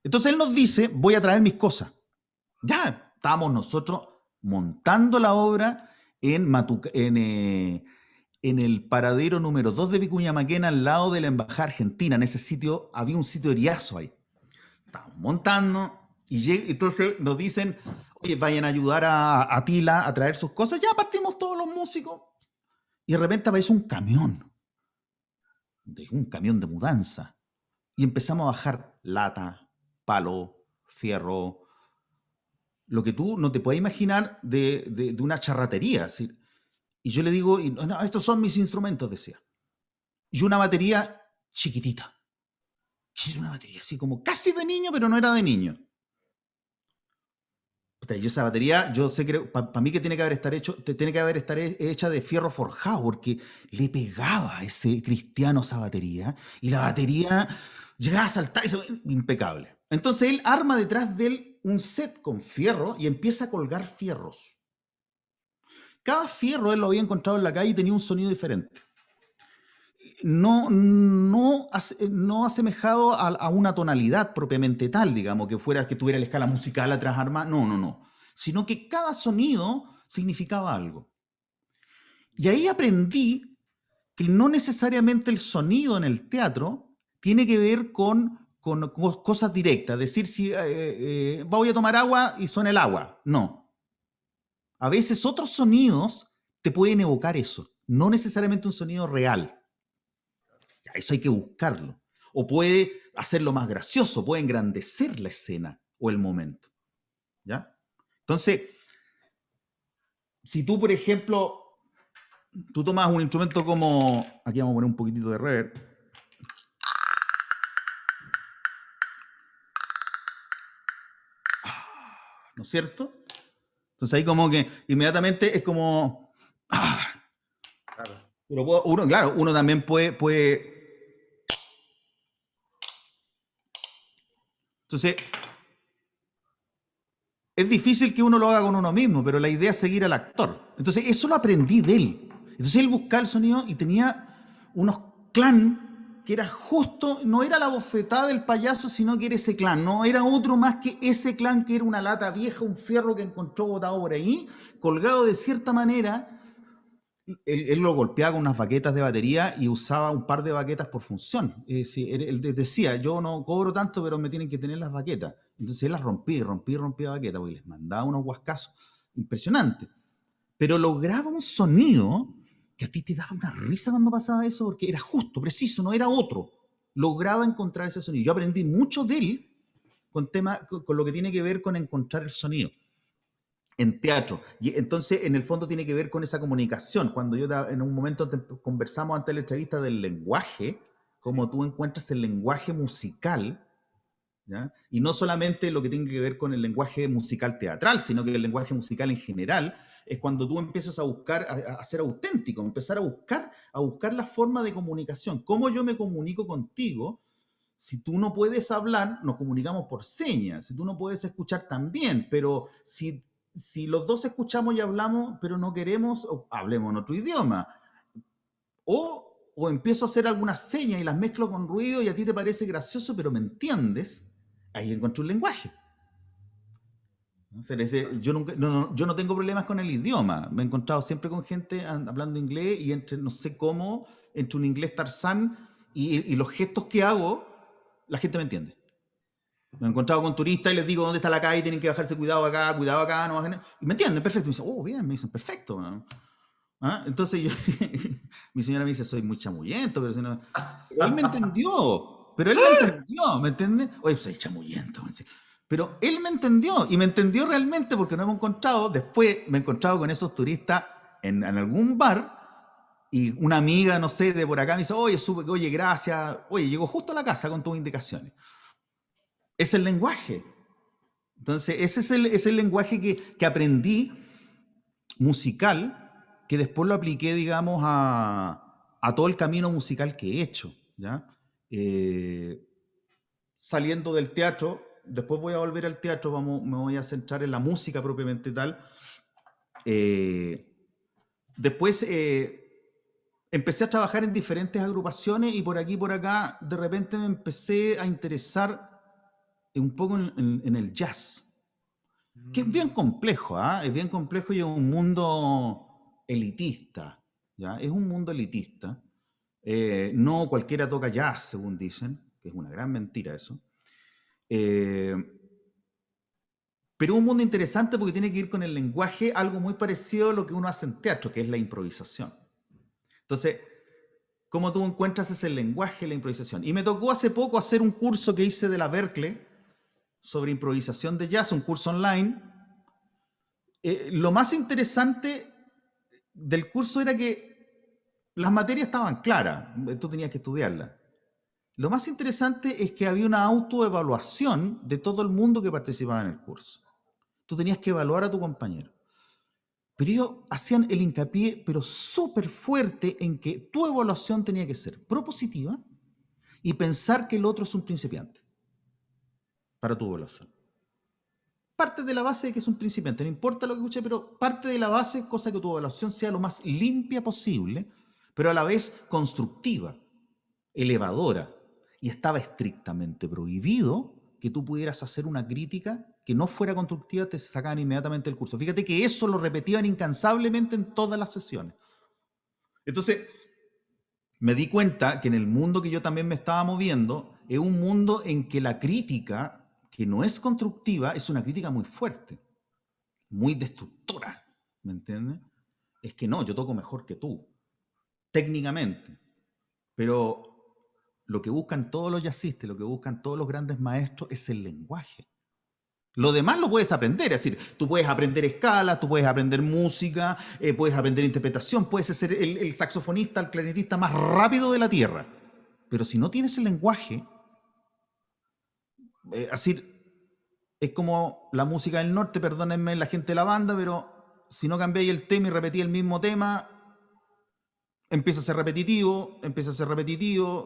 Entonces él nos dice, voy a traer mis cosas. Ya estábamos nosotros montando la obra en el paradero número 2 de Vicuña Maquena, al lado de la Embajada Argentina. En ese sitio había un sitio eriazo ahí. Estábamos montando y entonces nos dicen, oye, vayan a ayudar a Attila a traer sus cosas. Ya partimos todos los músicos y de repente aparece un camión de mudanza, y empezamos a bajar lata, palo, fierro, lo que tú no te puedes imaginar de una charratería. ¿Sí? Y yo le digo, no, estos son mis instrumentos, decía. Y una batería chiquitita. Era una batería así como casi de niño, pero no era de niño. Yo esa batería, yo sé que para mí que tiene que haber estar hecha de fierro forjado, porque le pegaba a ese cristiano esa batería, y la batería llegaba a saltar, impecable. Entonces él arma detrás de él un set con fierro y empieza a colgar fierros. Cada fierro él lo había encontrado en la calle y tenía un sonido diferente. no asemejado a una tonalidad propiamente tal, digamos, que tuviera la escala musical atrás armada, no, sino que cada sonido significaba algo. Y ahí aprendí que no necesariamente el sonido en el teatro tiene que ver con cosas directas, decir si voy a tomar agua y suena el agua, no. A veces otros sonidos te pueden evocar eso, no necesariamente un sonido real. Eso hay que buscarlo. O puede hacerlo más gracioso, puede engrandecer la escena o el momento. ¿Ya? Entonces, si tú, por ejemplo, tú tomas un instrumento como... Aquí vamos a poner un poquitito de reverb. ¿No es cierto? Entonces ahí como que inmediatamente es como... Claro. Pero uno, claro, uno también puede... Entonces, es difícil que uno lo haga con uno mismo, pero la idea es seguir al actor. Entonces, eso lo aprendí de él. Entonces, él buscaba el sonido y tenía unos clan que era justo, no era la bofetada del payaso, sino que era ese clan. No era otro más que ese clan que era una lata vieja, un fierro que encontró botado por ahí, colgado de cierta manera. Él lo golpeaba con unas baquetas de batería y usaba un par de baquetas por función. Él decía, yo no cobro tanto, pero me tienen que tener las baquetas. Entonces él las rompía baquetas, porque les mandaba unos guascazos impresionantes. Pero lograba un sonido que a ti te daba una risa cuando pasaba eso, porque era justo, preciso, no era otro. Lograba encontrar ese sonido. Yo aprendí mucho de él con lo que tiene que ver con encontrar el sonido en teatro. Y entonces, en el fondo, tiene que ver con esa comunicación. Cuando en un momento conversamos antes de la entrevista del lenguaje, cómo tú encuentras el lenguaje musical, ¿ya? Y no solamente lo que tiene que ver con el lenguaje musical teatral, sino que el lenguaje musical en general, es cuando tú empiezas a buscar, a ser auténtico, empezar a buscar la forma de comunicación. ¿Cómo yo me comunico contigo? Si tú no puedes hablar, nos comunicamos por señas. Si tú no puedes escuchar, también. Pero si los dos escuchamos y hablamos, pero no queremos, hablemos en otro idioma. O empiezo a hacer algunas señas y las mezclo con ruido y a ti te parece gracioso, pero me entiendes, ahí encuentro un lenguaje. Yo no tengo problemas con el idioma. Me he encontrado siempre con gente hablando inglés y no sé cómo, entre un inglés tarzán y los gestos que hago, la gente me entiende. Me he encontrado con turistas y les digo dónde está la calle, tienen que bajarse, cuidado acá, no bajen. Y me entienden, perfecto. Me dicen, oh, bien, me dicen, perfecto. ¿Ah? Entonces mi señora me dice, soy muy chamullento, pero, pero él me entendió. ¿Me entiendes? Oye, soy chamullento. Pero él me entendió, y me entendió realmente porque nos hemos encontrado, después me he encontrado con esos turistas en algún bar, y una amiga, no sé, de por acá me dice, oye, gracias, oye, llegó justo a la casa con tus indicaciones. Es el lenguaje. Entonces, ese es el lenguaje que aprendí musical, que después lo apliqué, digamos, a todo el camino musical que he hecho, ¿ya? Saliendo del teatro, después voy a volver al teatro, me voy a centrar en la música propiamente tal. Después empecé a trabajar en diferentes agrupaciones y por aquí y por acá de repente me empecé a interesar un poco en el jazz, que es bien complejo, ¿ah? Es bien complejo y es un mundo elitista, ¿ya? Es un mundo elitista. No cualquiera toca jazz, según dicen, que es una gran mentira eso. Pero es un mundo interesante porque tiene que ir con el lenguaje, algo muy parecido a lo que uno hace en teatro, que es la improvisación. Entonces, ¿cómo tú encuentras ese lenguaje, la improvisación? Y me tocó hace poco hacer un curso que hice de la Berklee sobre improvisación de jazz, un curso online. Lo más interesante del curso era que las materias estaban claras, tú tenías que estudiarlas. Lo más interesante es que había una autoevaluación de todo el mundo que participaba en el curso. Tú tenías que evaluar a tu compañero. Pero ellos hacían el hincapié, pero súper fuerte, en que tu evaluación tenía que ser propositiva y pensar que el otro es un principiante para tu evaluación. Parte de la base de que es un principiante, no importa lo que escuche, pero parte de la base, cosa que tu evaluación sea lo más limpia posible, pero a la vez constructiva. elevadora, y estaba estrictamente prohibido que tú pudieras hacer una crítica que no fuera constructiva, te sacaban inmediatamente del curso. Fíjate que eso lo repetían incansablemente en todas las sesiones. Entonces, me di cuenta que en el mundo que yo también me estaba moviendo, es un mundo en que la crítica, que no es constructiva, es una crítica muy fuerte, muy destructora, ¿me entiendes? Es que no, yo toco mejor que tú, técnicamente, pero lo que buscan todos los jazzistas, lo que buscan todos los grandes maestros es el lenguaje. Lo demás lo puedes aprender, es decir, tú puedes aprender escalas, tú puedes aprender música, puedes aprender interpretación, puedes ser el saxofonista, el clarinetista más rápido de la Tierra. Pero si no tienes el lenguaje, así es como la música del norte, perdónenme la gente de la banda, pero si no cambiáis el tema y repetís el mismo tema, empieza a ser repetitivo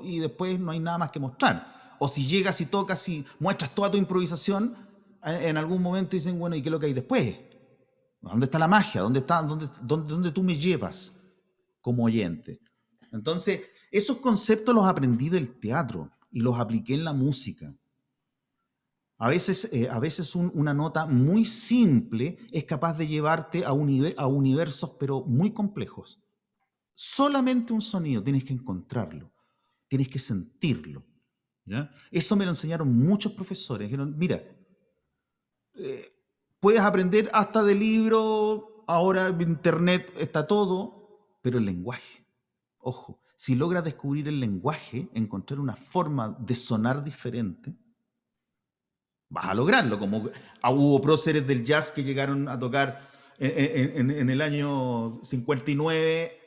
y después no hay nada más que mostrar. O si llegas y tocas y muestras toda tu improvisación, en algún momento dicen, bueno, ¿y qué es lo que hay después? ¿Dónde está la magia? ¿Dónde tú me llevas como oyente? Entonces, esos conceptos los aprendí del teatro y los apliqué en la música. A veces una nota muy simple es capaz de llevarte a universos pero muy complejos. Solamente un sonido, tienes que encontrarlo, tienes que sentirlo. ¿Ya? Eso me lo enseñaron muchos profesores. Dijeron, mira, eh, puedes aprender hasta de libro, ahora en internet está todo, pero el lenguaje, ojo, si logras descubrir el lenguaje, encontrar una forma de sonar diferente, vas a lograrlo, como hubo próceres del jazz que llegaron a tocar en el año 59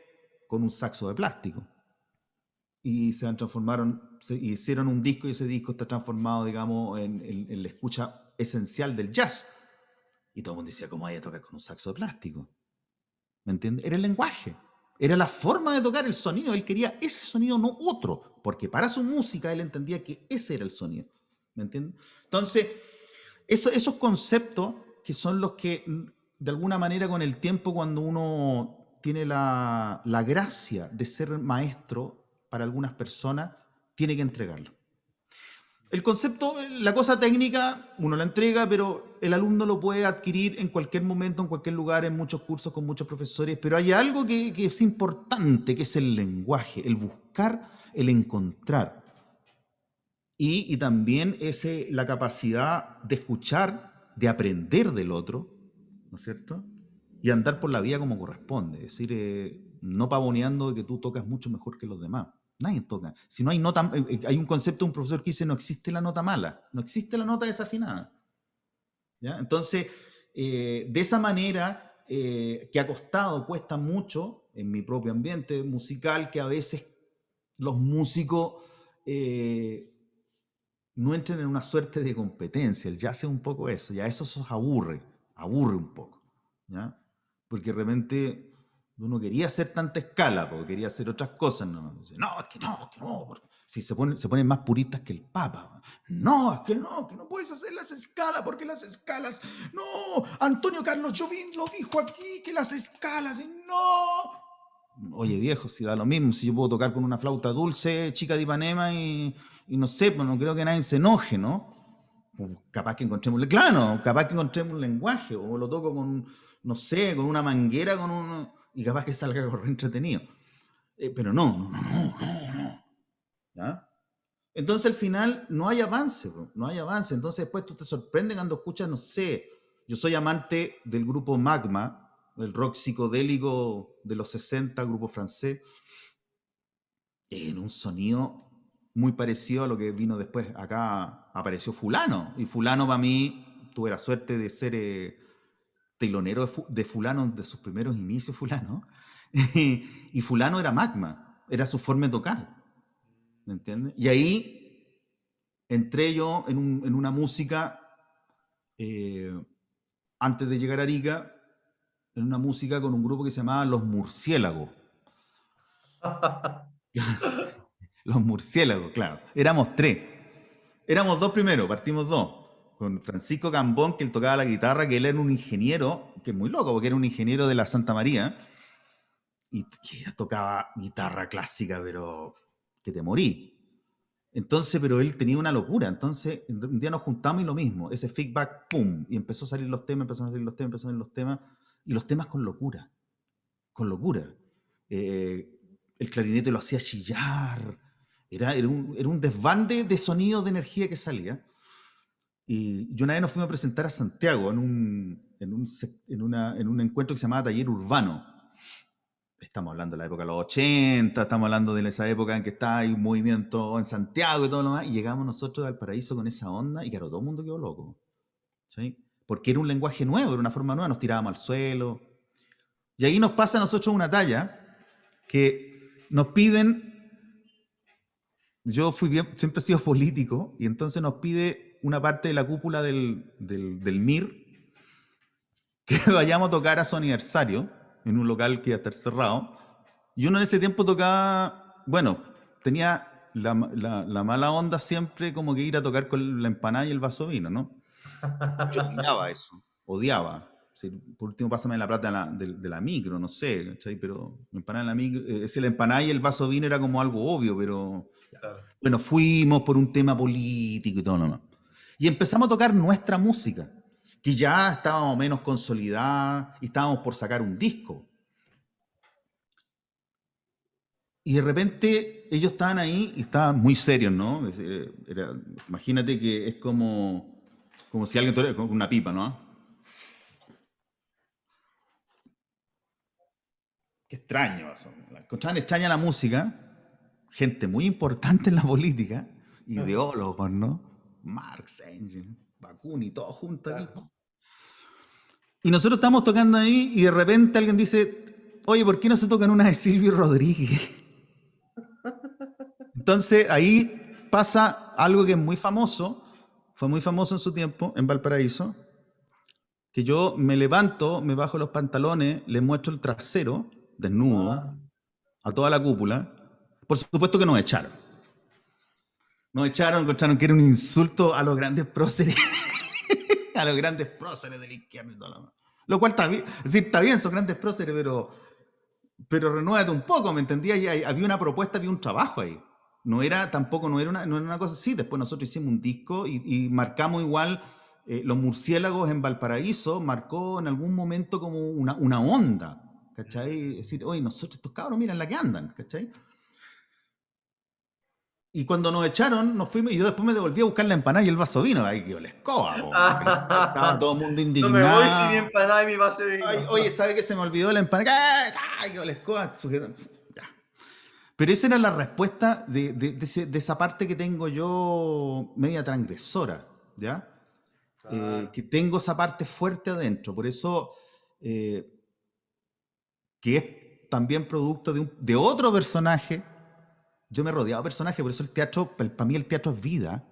con un saxo de plástico y se hicieron un disco y ese disco está transformado, digamos, en la escucha esencial del jazz. Y todo el mundo decía, ¿cómo hay a tocar con un saxo de plástico? ¿Me entiendes? Era el lenguaje, era la forma de tocar el sonido. Él quería ese sonido, no otro, porque para su música él entendía que ese era el sonido. ¿Me entiendes? Entonces, esos conceptos que son los que, de alguna manera, con el tiempo, cuando uno tiene la gracia de ser maestro para algunas personas, tiene que entregarlo. El concepto, la cosa técnica, uno la entrega, pero el alumno lo puede adquirir en cualquier momento, en cualquier lugar, en muchos cursos, con muchos profesores. Pero hay algo que es importante, que es el lenguaje, el buscar, el encontrar. Y también la capacidad de escuchar, de aprender del otro, ¿no es cierto? Y andar por la vida como corresponde. Es decir, no pavoneando de que tú tocas mucho mejor que los demás. Nadie toca. Si no hay nota, hay un concepto de un profesor que dice no existe la nota mala, no existe la nota desafinada. ¿Ya? Entonces, de esa manera, que ha costado, cuesta mucho en mi propio ambiente musical, que a veces los músicos no entren en una suerte de competencia. El jazz es un poco eso, ya eso se aburre un poco, ¿ya? Porque realmente uno quería hacer tanta escala, porque quería hacer otras cosas, ¿no? Dice, no, es que no, porque si se ponen más puristas que el Papa. No, es que no puedes hacer las escalas, porque las escalas, no, Antonio Carlos Jobim lo dijo aquí, que las escalas, y no. Oye, viejo, si da lo mismo, si yo puedo tocar con una flauta dulce, chica de Ipanema, y no sé, pues no creo que nadie se enoje, ¿no? Pues capaz que encontremos, claro, capaz que encontremos un lenguaje, o lo toco con, no sé, con una manguera, y capaz que salga algo re entretenido. Pero no. ¿Ya? Entonces al final no hay avance, bro, no hay avance. Entonces después tú te sorprendes cuando escuchas, no sé, yo soy amante del grupo Magma, el rock psicodélico de los 60, grupo francés, en un sonido muy parecido a lo que vino después. Acá apareció Fulano, y Fulano para mí, tuve la suerte de ser telonero de Fulano, de sus primeros inicios, Fulano, y Fulano era Magma, era su forma de tocar, ¿me entiendes? Y ahí entré yo en una música, antes de llegar a Arica, en una música con un grupo que se llamaba Los Murciélagos. Los Murciélagos, claro. Éramos tres. Éramos dos primero, partimos dos. Con Francisco Cambón, que él tocaba la guitarra, que él era un ingeniero, que es muy loco, porque era un ingeniero de la Santa María, y tocaba guitarra clásica, pero que te morí. Entonces, pero él tenía una locura. Entonces, un día nos juntamos y lo mismo, ese feedback, ¡pum! Y empezó a salir los temas, empezaron a salir los temas, empezaron a salir los temas, y los temas con locura, con locura. El clarinete lo hacía chillar, era un desbande de sonido, de energía que salía. Y yo una vez nos fuimos a presentar a Santiago en un encuentro que se llamaba Taller Urbano. Estamos hablando de la época de los 80, estamos hablando de esa época en que estaba ahí un movimiento en Santiago y todo lo demás, y llegamos nosotros al Paraíso con esa onda, y claro, todo el mundo quedó loco, ¿sí? Porque era un lenguaje nuevo, era una forma nueva, nos tirábamos al suelo. Y ahí nos pasa a nosotros una talla que nos piden, yo siempre he sido político, y entonces nos pide una parte de la cúpula del MIR que vayamos a tocar a su aniversario en un local que iba a estar cerrado. Y uno en ese tiempo tocaba, bueno, tenía la mala onda siempre como que ir a tocar con la empanada y el vaso de vino, ¿no? Yo odiaba eso, odiaba. Sí, por último, pásame la plata de la micro, no sé, ¿cachai? Pero empanada en la micro, la empanada y el vaso de vino era como algo obvio, pero Claro. bueno, fuimos por un tema político y todo lo demás. Y empezamos a tocar nuestra música, que ya estaba más o menos consolidada y estábamos por sacar un disco. Y de repente ellos estaban ahí y estaban muy serios, ¿no? Imagínate que es como si alguien tuviera con una pipa, ¿no? Qué extraño eso. Encontraban extraña la música, gente muy importante en la política, ideólogos, ¿no? Marx, Engels, Bakunin, todos juntos aquí. Claro. Y nosotros estamos tocando ahí y de repente alguien dice, oye, ¿por qué no se tocan una de Silvio Rodríguez? Entonces ahí pasa algo que es muy famoso, fue muy famoso en su tiempo en Valparaíso, que yo me levanto, me bajo los pantalones, le muestro el trasero, desnudo, Ah, a toda la cúpula. Por supuesto que nos echaron. Nos echaron, encontraron que era un insulto a los grandes próceres, a los grandes próceres de la izquierda y todo lo demás. Lo cual está bien, es decir, está bien, son grandes próceres, pero renuévate un poco, ¿me entendías? Y había una propuesta, había un trabajo ahí. No era tampoco, no era una cosa así. Después nosotros hicimos un disco y marcamos igual, Los Murciélagos en Valparaíso, marcó en algún momento como una onda, ¿cachai? Es decir, oye, nosotros estos cabros, miren la que andan, ¿cachai? Y cuando nos echaron, nos fuimos, y yo después me devolví a buscar la empanada y el vaso de vino. Ahí quedó la escoba, po. Ahí estaba todo el mundo no me voy sin mi indignado. empanada y mi vaso de Ay, vino. oye, ¿sabe que se me olvidó la empanada? ¡Ay, quedó la escoba! Ya. Pero esa era la respuesta de esa parte que tengo yo media transgresora, ¿ya? Claro. Que tengo esa parte fuerte adentro. Por eso, eh, que es también producto de otro personaje. Yo me he rodeado de personajes, por eso el teatro, para mí el teatro es vida.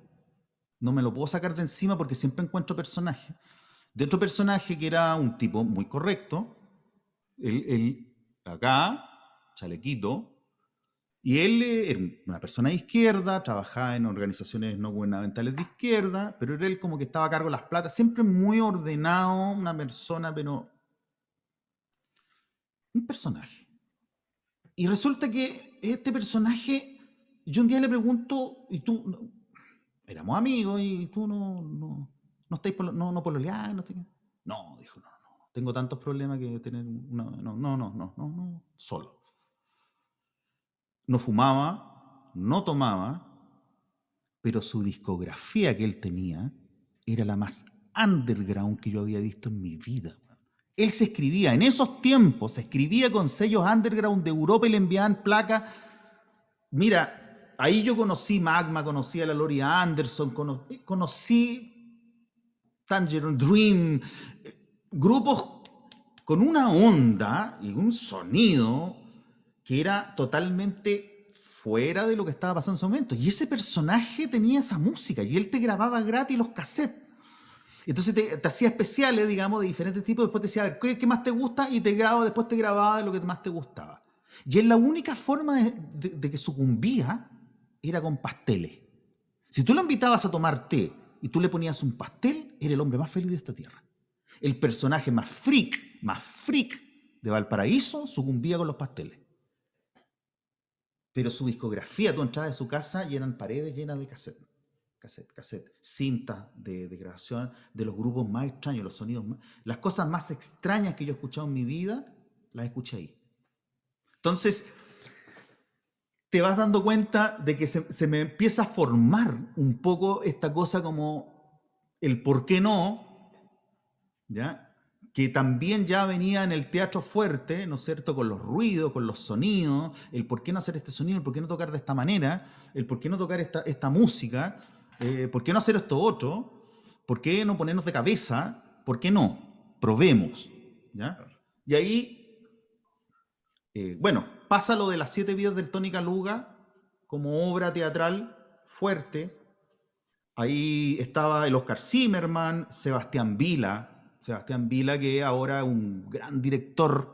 No me lo puedo sacar de encima porque siempre encuentro personajes. De otro personaje que era un tipo muy correcto, él acá, chalequito, y él era una persona de izquierda, trabajaba en organizaciones no gubernamentales de izquierda, pero era él como que estaba a cargo de las platas, siempre muy ordenado, una persona, pero un personaje. Y resulta que este personaje, yo un día le pregunto, y tú, éramos amigos, y tú no estáis, no pololeás, no estáis. No, dijo, no, tengo tantos problemas que tener una, no, solo. No fumaba, no tomaba, pero su discografía que él tenía era la más underground que yo había visto en mi vida. Él se escribía, en esos tiempos, se escribía con sellos underground de Europa y le enviaban placas. Mira, ahí yo conocí Magma, conocí a la Lori Anderson, conocí Tangerine Dream, grupos con una onda y un sonido que era totalmente fuera de lo que estaba pasando en ese momento. Y ese personaje tenía esa música y él te grababa gratis los cassettes. Entonces te hacía especiales, digamos, de diferentes tipos. Después te decía, a ver, ¿qué más te gusta? Y después te grababa de lo que más te gustaba. Y él la única forma de que sucumbía era con pasteles. Si tú lo invitabas a tomar té y tú le ponías un pastel, era el hombre más feliz de esta tierra. El personaje más freak de Valparaíso sucumbía con los pasteles. Pero su discografía, tú entrabas de su casa y eran paredes llenas de cassette, cintas de grabación de los grupos más extraños, los sonidos más, las cosas más extrañas que yo he escuchado en mi vida, las escuché ahí. Entonces, te vas dando cuenta de que se me empieza a formar un poco esta cosa como el por qué no, ¿ya? Que también ya venía en el teatro fuerte, ¿no es cierto? Con los ruidos, con los sonidos, el por qué no hacer este sonido, el por qué no tocar de esta manera, el por qué no tocar esta música, por qué no hacer esto otro, por qué no ponernos de cabeza, por qué no, probemos, ¿ya? Y ahí, bueno, pasa lo de las 7 vidas del Tony Caluga como obra teatral fuerte. Ahí estaba el Oscar Zimmerman, Sebastián Vila, que ahora es un gran director,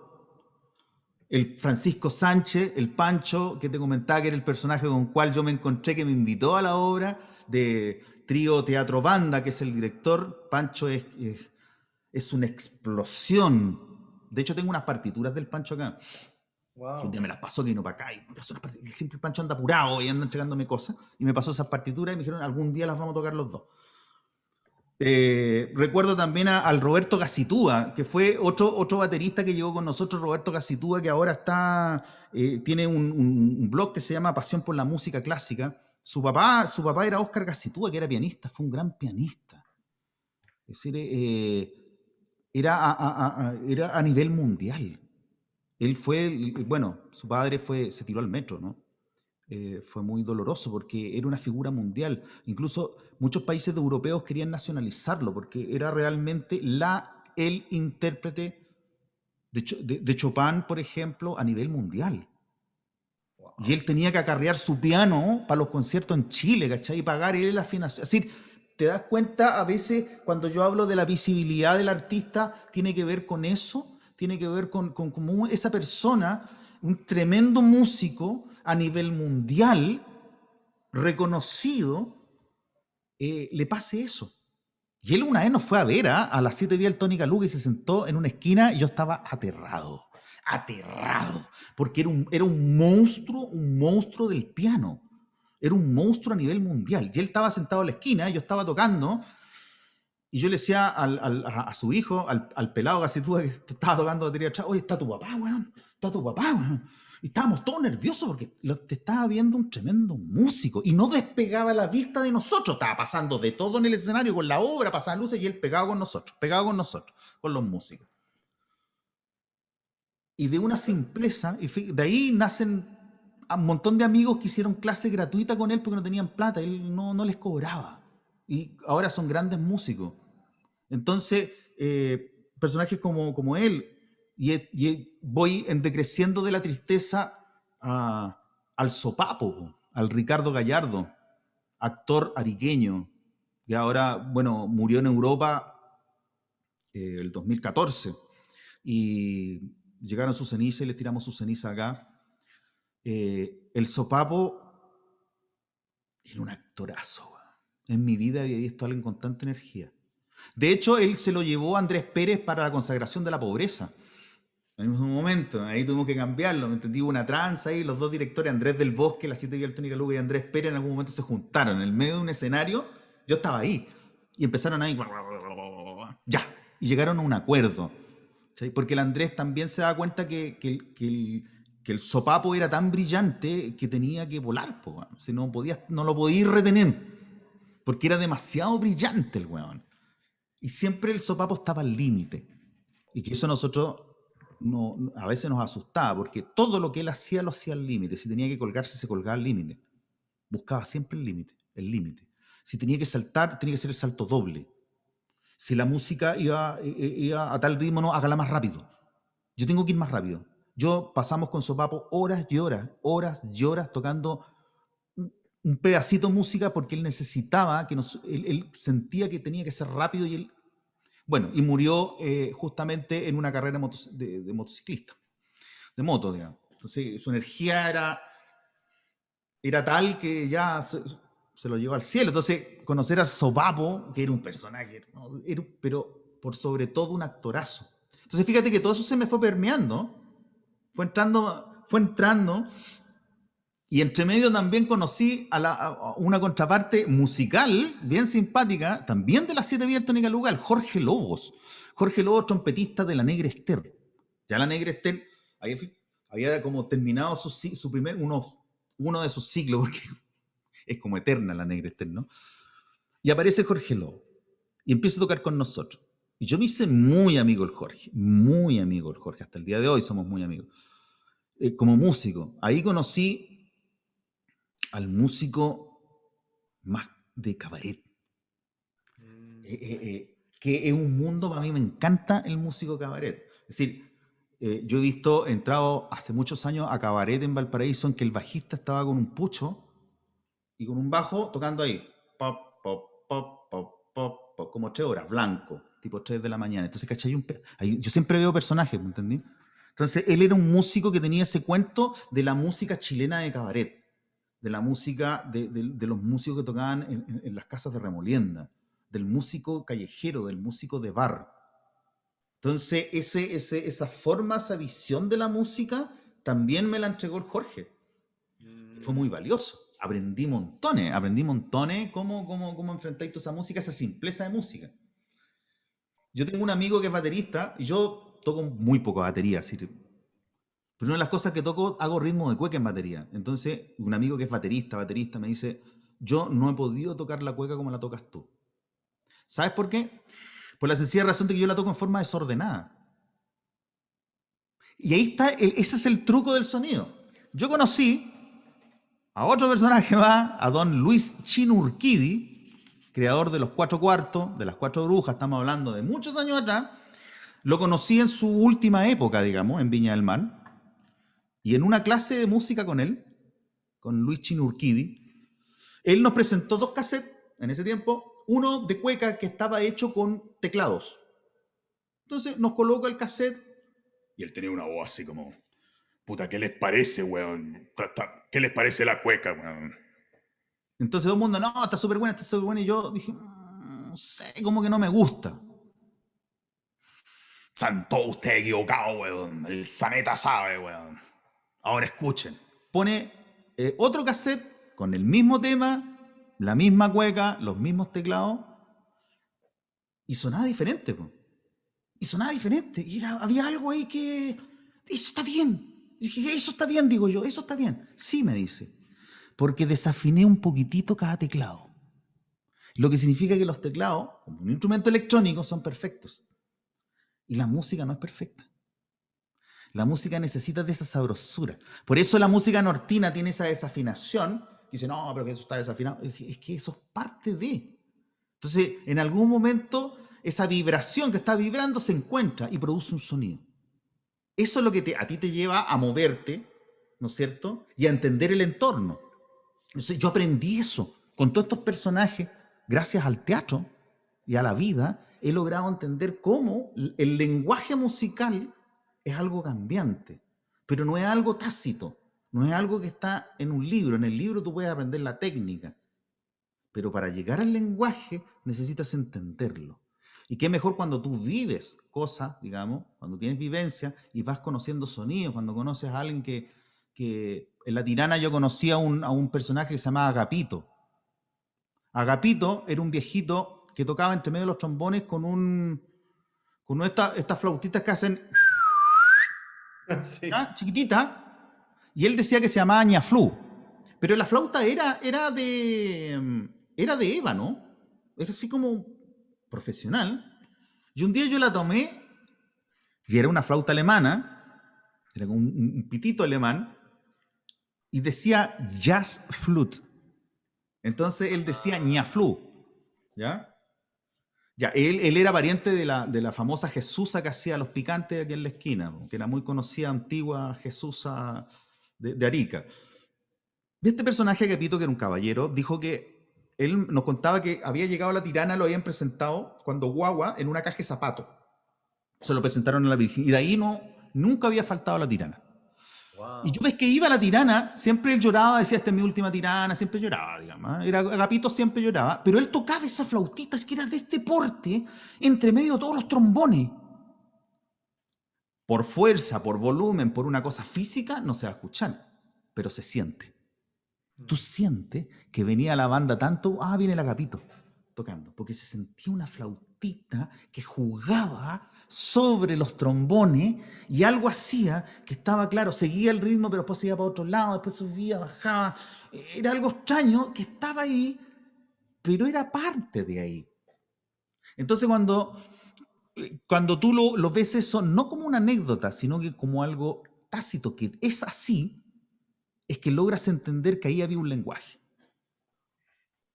el Francisco Sánchez, el Pancho, que te comentaba que era el personaje con el cual yo me encontré, que me invitó a la obra de Trío Teatro Banda, que es el director. Pancho es una explosión. De hecho, tengo unas partituras del Pancho acá. Wow. Un día me las pasó, que vino para acá y me pasó unas partituras. Siempre el Pancho anda apurado y anda entregándome cosas. Y me pasó esas partituras y me dijeron, algún día las vamos a tocar los dos. Recuerdo también al Roberto Gacitúa, que fue otro baterista que llegó con nosotros, Roberto Gacitúa, que ahora tiene un blog que se llama Pasión por la Música Clásica. Su papá era Óscar Gacitúa, que era pianista, fue un gran pianista. Es decir, era a nivel mundial. Él fue, bueno, su padre se tiró al metro, ¿no? Fue muy doloroso porque era una figura mundial. Incluso muchos países europeos querían nacionalizarlo porque era realmente el intérprete de Chopin, por ejemplo, a nivel mundial. Wow. Y él tenía que acarrear su piano para los conciertos en Chile, ¿cachai? Y pagar él la afinación. Es decir, te das cuenta a veces cuando yo hablo de la visibilidad del artista, tiene que ver con eso, tiene que ver con cómo esa persona, un tremendo músico a nivel mundial, reconocido, le pase eso. Y él una vez nos fue a ver a las 7 días el Tony Caluga y se sentó en una esquina y yo estaba aterrado, porque era un monstruo del piano. Era un monstruo a nivel mundial. Y él estaba sentado en la esquina, yo estaba tocando, y yo le decía a su hijo, al pelado Gacitúa, que estaba tocando batería atrás, oye, está tu papá, weón, está tu papá, weón. Y estábamos todos nerviosos porque te estaba viendo un tremendo músico y no despegaba la vista de nosotros. Estaba pasando de todo en el escenario con la obra, pasaban luces y él pegado con nosotros, con los músicos. Y de una simpleza, de ahí nacen un montón de amigos que hicieron clase gratuita con él porque no tenían plata, él no les cobraba. Y ahora son grandes músicos. Entonces, personajes como él, voy decreciendo de la tristeza al sopapo, al Ricardo Gallardo, actor ariqueño, que ahora, bueno, murió en Europa el 2014, y llegaron sus cenizas y les tiramos sus cenizas acá. El sopapo era un actorazo. En mi vida había visto a alguien con tanta energía. De hecho, él se lo llevó a Andrés Pérez para la consagración de la pobreza. En el mismo momento, ahí tuvimos que cambiarlo, ¿me entendí? Hubo una tranza ahí, los dos directores, Andrés del Bosque, la 7 días Tony Caluga y Andrés Pérez, en algún momento se juntaron en el medio de un escenario. Yo estaba ahí y empezaron ahí, ya, y llegaron a un acuerdo. ¿Sí? Porque el Andrés también se da cuenta que el sopapo era tan brillante que tenía que volar, po, si no lo podía retener, porque era demasiado brillante el weón. Y siempre el sopapo estaba al límite. Y que eso nosotros a veces nos asustaba, porque todo lo que él hacía lo hacía al límite. Si tenía que colgarse, se colgaba al límite. Buscaba siempre el límite, el límite. Si tenía que saltar, tenía que ser el salto doble. Si la música iba a tal ritmo, no, hágala más rápido. Yo tengo que ir más rápido. Pasamos con sopapo horas y horas tocando un pedacito de música porque él necesitaba, él sentía que tenía que ser rápido y él... Bueno, y murió justamente en una carrera de motociclista, de moto, digamos. Entonces su energía era tal que ya se lo llevó al cielo. Entonces conocer al sopapo, que era un personaje, ¿no? Pero por sobre todo un actorazo. Entonces fíjate que todo eso se me fue permeando, fue entrando Y entre medio también conocí a una contraparte musical bien simpática, también de las Siete Villas Tónica Lugal, Jorge Lobos. Jorge Lobos, trompetista de la Negra Ester. Ya la Negra Ester había como terminado su primer, uno de sus ciclos, porque es como eterna la Negra Ester, ¿no? Y aparece Jorge Lobos y empieza a tocar con nosotros. Y yo me hice muy amigo del Jorge, muy amigo del Jorge. Hasta el día de hoy somos muy amigos. Como músico, ahí conocí al músico más de cabaret. Que es un mundo, para mí me encanta el músico cabaret. Es decir, yo he entrado hace muchos años a cabaret en Valparaíso en que el bajista estaba con un pucho y con un bajo tocando ahí. Pop, pop, pop, pop, pop, pop, como 3 horas, blanco, tipo 3 de la mañana. Entonces, ¿cachai? Yo siempre veo personajes, ¿me entendí? Entonces, él era un músico que tenía ese cuento de la música chilena de cabaret, de la música de los músicos que tocaban en las casas de remolienda, del músico callejero, del músico de bar. Entonces, esa forma, esa visión de la música, también me la entregó el Jorge. Fue muy valioso. Aprendí montones cómo enfrentáis toda esa música, esa simpleza de música. Yo tengo un amigo que es baterista y yo toco muy poco batería, así, pero una de las cosas que toco, hago ritmo de cueca en batería. Entonces, un amigo que es baterista, me dice, yo no he podido tocar la cueca como la tocas tú. ¿Sabes por qué? Por la sencilla razón de que yo la toco en forma desordenada. Y ahí está, ese es el truco del sonido. Yo conocí a otro personaje más, a don Luis Chinurquidi, creador de Los Cuatro Cuartos, de Las Cuatro Brujas, estamos hablando de muchos años atrás. Lo conocí en su última época, digamos, en Viña del Mar. Y en una clase de música con él, con Luis Chinurquidi, él nos presentó 2 cassettes en ese tiempo, uno de cueca que estaba hecho con teclados. Entonces nos coloca el cassette y él tenía una voz así como, puta, ¿qué les parece, weón? ¿Qué les parece la cueca, weón? Entonces todo el mundo, no, está súper buena, y yo dije, no sé, como que no me gusta. Están todos ustedes equivocados, weón. El Zaneta sabe, weón. Ahora escuchen. Pone otro cassette con el mismo tema, la misma cueca, los mismos teclados, y sonaba diferente, po. Y sonaba diferente. Y había algo ahí que... Eso está bien. Y dije, eso está bien, digo yo, eso está bien. Sí, me dice. Porque desafiné un poquitito cada teclado. Lo que significa que los teclados, como un instrumento electrónico, son perfectos. Y la música no es perfecta. La música necesita de esa sabrosura. Por eso la música nortina tiene esa desafinación. Que dice, no, pero que eso está desafinado. Es que eso es parte de. Entonces, en algún momento, esa vibración que está vibrando se encuentra y produce un sonido. Eso es lo que a ti te lleva a moverte, ¿no es cierto? Y a entender el entorno. Entonces, yo aprendí eso con todos estos personajes, gracias al teatro y a la vida, he logrado entender cómo el lenguaje musical es algo cambiante, pero no es algo tácito, no es algo que está en un libro. En el libro tú puedes aprender la técnica, pero para llegar al lenguaje necesitas entenderlo. Y qué mejor cuando tú vives cosas, digamos, cuando tienes vivencia y vas conociendo sonidos, cuando conoces a alguien que en La Tirana yo conocí a un personaje que se llamaba Agapito. Agapito era un viejito que tocaba entre medio de los trombones con estas flautitas que hacen Sí. ¿ya? Chiquitita, y él decía que se llamaba ñaflú, pero la flauta era de ébano, era así como profesional, y un día yo la tomé, y era una flauta alemana, era como un pitito alemán, y decía jazz flute, entonces él decía ñaflú, ¿ya? Ya, él era pariente de la famosa Jesusa que hacía los picantes aquí en la esquina, que era muy conocida, antigua Jesusa de Arica. De este personaje, Agapito, que era un caballero, dijo que él nos contaba que había llegado a La Tirana, lo habían presentado cuando guagua en una caja de zapatos. Se lo presentaron a la Virgen. Y de ahí nunca había faltado a La Tirana. Wow. Y yo ves que iba a La Tirana, siempre él lloraba, decía, esta es mi última tirana, siempre lloraba, digamos. Era Agapito, siempre lloraba, pero él tocaba esa flautita, que era de este porte, entre medio de todos los trombones. Por fuerza, por volumen, por una cosa física, no se va a escuchar, pero se siente. Tú sientes que venía la banda tanto, viene el Agapito tocando, porque se sentía una flautita que jugaba sobre los trombones y algo hacía que estaba claro, seguía el ritmo, pero después se iba para otro lado, después subía, bajaba. Era algo extraño que estaba ahí, pero era parte de ahí. Entonces cuando tú lo ves eso, no como una anécdota, sino que como algo tácito, que es así, es que logras entender que ahí había un lenguaje.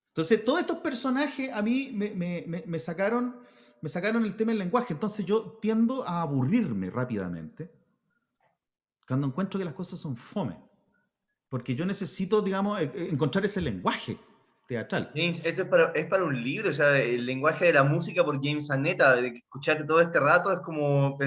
Entonces, todos estos personajes a mí me sacaron el tema del lenguaje. Entonces, yo tiendo a aburrirme rápidamente cuando encuentro que las cosas son fome. Porque yo necesito, digamos, encontrar ese lenguaje teatral. James, esto es para un libro, o sea, el lenguaje de la música por James Aneta, de que escuchaste todo este rato, es como,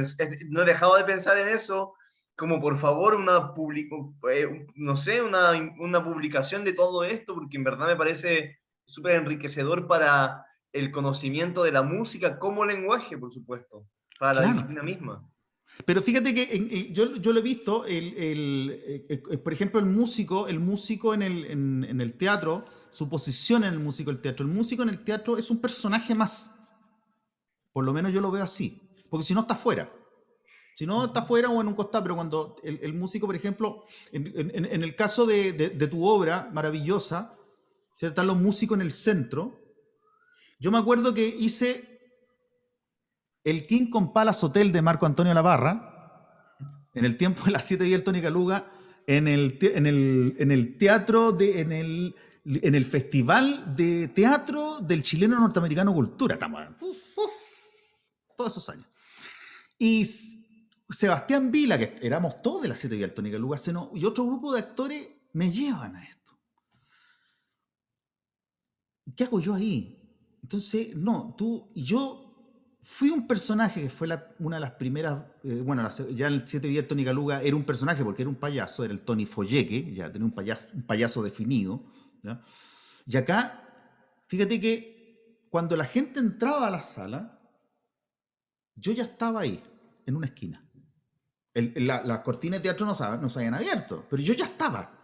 no he dejado de pensar en eso, como por favor no sé, una publicación de todo esto, porque en verdad me parece súper enriquecedor para el conocimiento de la música como lenguaje, por supuesto, para la Claro. disciplina misma. Pero fíjate que yo lo he visto, por ejemplo, el músico en el teatro, su posición en el músico del teatro. El músico en el teatro es un personaje más. Por lo menos yo lo veo así. Porque si no, está fuera. Si no, está Ujú. fuera o en un costado. Pero cuando el músico, por ejemplo, en el caso de tu obra maravillosa, ¿cierto? Están los músicos en el centro. Yo me acuerdo que hice el King con Palace Hotel de Marco Antonio Lavarra, en el tiempo de las 7 días del Tony Caluga, en el teatro, en el Festival de Teatro del Chileno Norteamericano Cultura. Estamos, todos esos años. Y Sebastián Vila, que éramos todos de las 7 días del Tony Caluga, y otro grupo de actores me llevan a esto. ¿Qué hago yo ahí? Entonces, no, yo fui un personaje que fue una de las primeras, ya en el 7 días Tony Caluga era un personaje porque era un payaso, era el Tony Folleque, ya tenía un payaso definido. ¿Ya? Y acá, fíjate que cuando la gente entraba a la sala, yo ya estaba ahí, en una esquina. Las cortinas de teatro no se habían abierto, pero yo ya estaba.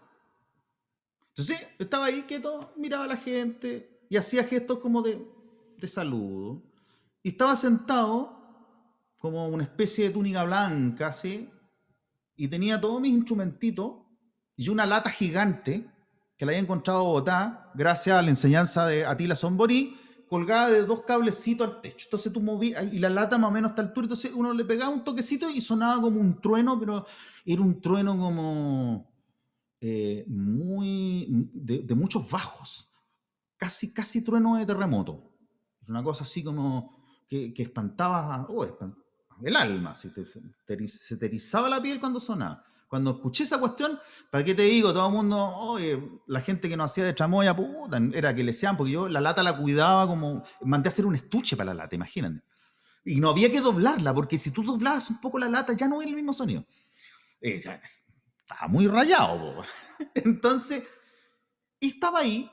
Entonces, estaba ahí quieto, miraba a la gente y hacía gestos como de saludo. Y estaba sentado como una especie de túnica blanca, así, y tenía todos mis instrumentitos y una lata gigante que la había encontrado botada gracias a la enseñanza de Atila Somborí, colgada de dos cablecitos al techo. Entonces tú movías, y la lata más o menos a esta altura, entonces uno le pegaba un toquecito y sonaba como un trueno, pero era un trueno como de muchos bajos, casi trueno de terremoto. Una cosa así como que espantaba, el alma, se te erizaba la piel cuando sonaba. Cuando escuché esa cuestión, ¿para qué te digo? Todo el mundo, oye, la gente que nos hacía de tramoya, puta, era que le sean, porque yo la lata la cuidaba como, mandé a hacer un estuche para la lata, imagínate. Y no había que doblarla, porque si tú doblabas un poco la lata, ya no era el mismo sonido. Estaba muy rayado, po. Entonces, estaba ahí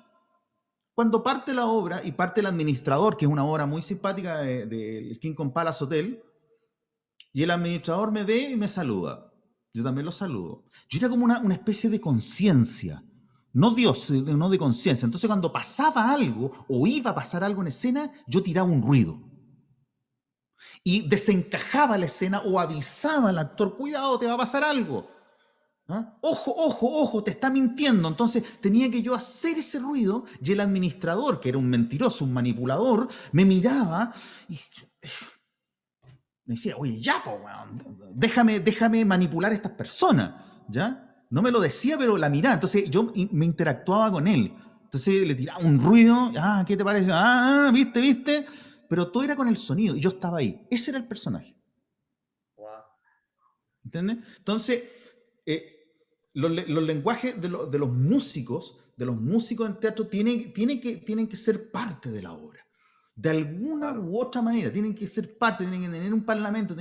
cuando parte la obra y parte el administrador, que es una obra muy simpática del King Kong Palace Hotel, y el administrador me ve y me saluda. Yo también lo saludo. Yo era como una especie de conciencia, no Dios, no de conciencia. Entonces cuando pasaba algo o iba a pasar algo en escena, yo tiraba un ruido. Y desencajaba la escena o avisaba al actor, cuidado, te va a pasar algo. ¿Ah? Ojo, ojo, ojo, te está mintiendo. Entonces tenía que yo hacer ese ruido y el administrador, que era un mentiroso, un manipulador, me miraba y me decía, oye, ya, po, weón, déjame manipular a estas personas, ¿ya? No me lo decía, pero la miraba. Entonces yo me interactuaba con él. Entonces le tiraba un ruido, ¿qué te parece? Viste. Pero todo era con el sonido y yo estaba ahí. Ese era el personaje. Wow. ¿Entiendes? Entonces, los lenguajes de los músicos en teatro tienen que ser parte de la obra. De alguna Claro. u otra manera, tienen que ser parte, tienen que tener un parlamento,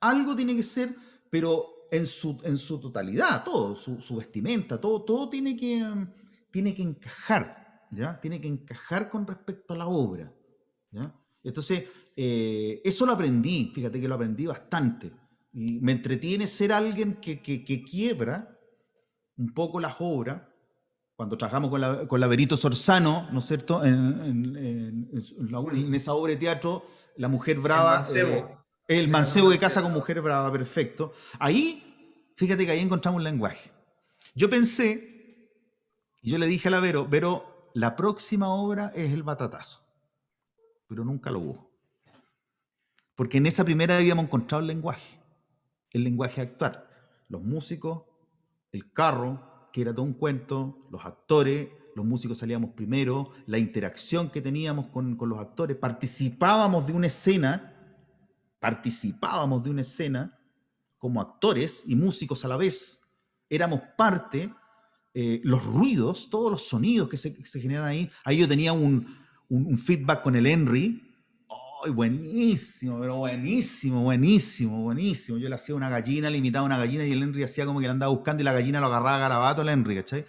algo tiene que ser, pero en su totalidad, todo, su vestimenta, todo tiene que encajar, ¿ya? Tiene que encajar con respecto a la obra, ¿ya? Entonces, eso lo aprendí, fíjate que lo aprendí bastante. Y me entretiene ser alguien que quiebra un poco las obras cuando trabajamos con la Berito Sorzano, ¿no es cierto? En esa obra de teatro, La Mujer El Brava, mancebo. el El mancebo que casa mancebo. con mujer brava, perfecto. Ahí, fíjate que ahí encontramos un lenguaje. Yo pensé, y yo le dije a la Vero, la próxima obra es el batatazo, pero nunca lo hubo. Porque en esa primera habíamos encontrado el lenguaje de actuar. Los músicos, el carro, que era todo un cuento, los actores, los músicos salíamos primero, la interacción que teníamos con los actores, participábamos de una escena como actores y músicos a la vez, éramos parte, los ruidos, todos los sonidos que se generan ahí yo tenía un feedback con el Henry. ¡Ay, buenísimo, pero buenísimo, buenísimo, buenísimo! Yo le hacía una gallina, le imitaba una gallina y el Henry hacía como que la andaba buscando y la gallina lo agarraba a garabato al Henry, ¿cachai?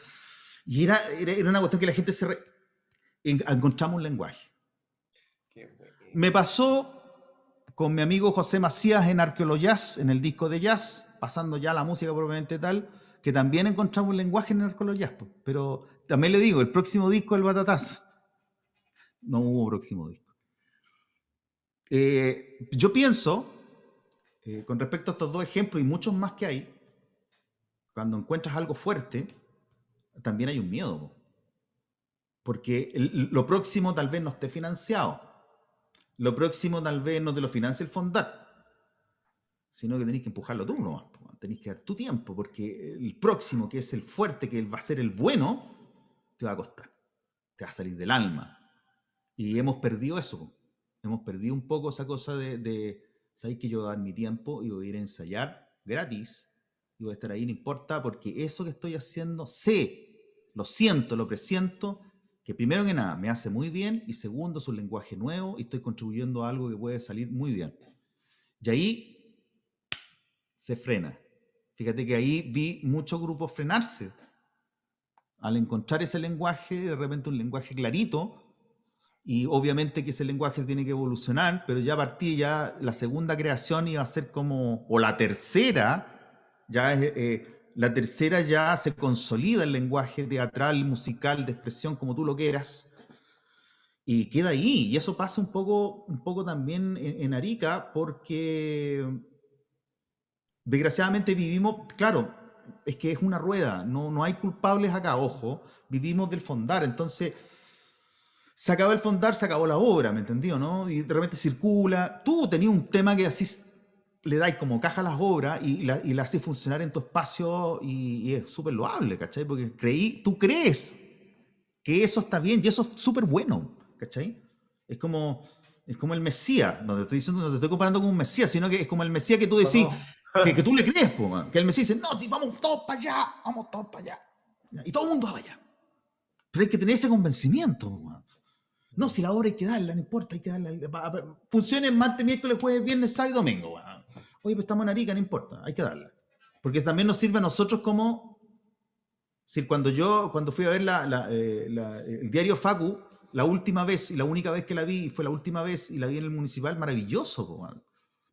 Y era una cuestión que la gente encontramos un lenguaje. Qué bueno. Me pasó con mi amigo José Macías en Arqueolojazz, en el disco de jazz, pasando ya la música propiamente tal, que también encontramos un lenguaje en Arqueolojazz. Pero también le digo, el próximo disco del Batatazo. No hubo próximo disco. Yo pienso, con respecto a estos dos ejemplos y muchos más que hay, cuando encuentras algo fuerte, también hay un miedo. Porque lo próximo tal vez no esté financiado. Lo próximo tal vez no te lo financie el Fondar, sino que tenés que empujarlo tú nomás. Tenés que dar tu tiempo, porque el próximo, que es el fuerte, que va a ser el bueno, te va a costar. Te va a salir del alma. Y hemos perdido eso. Hemos perdido un poco esa cosa de ¿sabéis que yo voy a dar mi tiempo y voy a ir a ensayar gratis? Y voy a estar ahí, no importa, porque eso que estoy haciendo, lo siento, lo presiento, que primero que nada me hace muy bien y segundo es un lenguaje nuevo y estoy contribuyendo a algo que puede salir muy bien. Y ahí se frena. Fíjate que ahí vi muchos grupos frenarse. Al encontrar ese lenguaje, de repente un lenguaje clarito, y obviamente que ese lenguaje tiene que evolucionar, pero ya a partir ya la segunda creación iba a ser como, o la tercera, la tercera ya se consolida el lenguaje teatral, musical, de expresión, como tú lo quieras, y queda ahí. Y eso pasa un poco también en Arica, porque desgraciadamente vivimos, claro, es que es una rueda, no hay culpables acá, ojo, vivimos del fondar, entonces se acabó el fondar, se acabó la obra, ¿me entendió, no? Y de repente circula. Tú tenías un tema que así le dais como caja a las obras y la haces funcionar en tu espacio y es súper loable, ¿cachai? Porque tú crees que eso está bien y eso es súper bueno, ¿cachai? Es como, es como el Mesías, no te estoy diciendo, no te estoy comparando con un Mesías, sino que es como el Mesías que tú decís, que tú le crees, po, man. Que el Mesías dice, no, si vamos todos para allá, vamos todos para allá. Y todo el mundo va para allá. Pero hay que tener ese convencimiento, man. No, si la obra hay que darla, no importa, hay que darla. Funcione martes, miércoles, jueves, viernes, sábado y domingo. Bueno. Oye, pues estamos en Arica, no importa, hay que darla. Porque también nos sirve a nosotros como... Si cuando fui a ver el diario Facu, la última vez y la única vez que la vi, fue la última vez y la vi en el municipal, maravilloso. Bueno.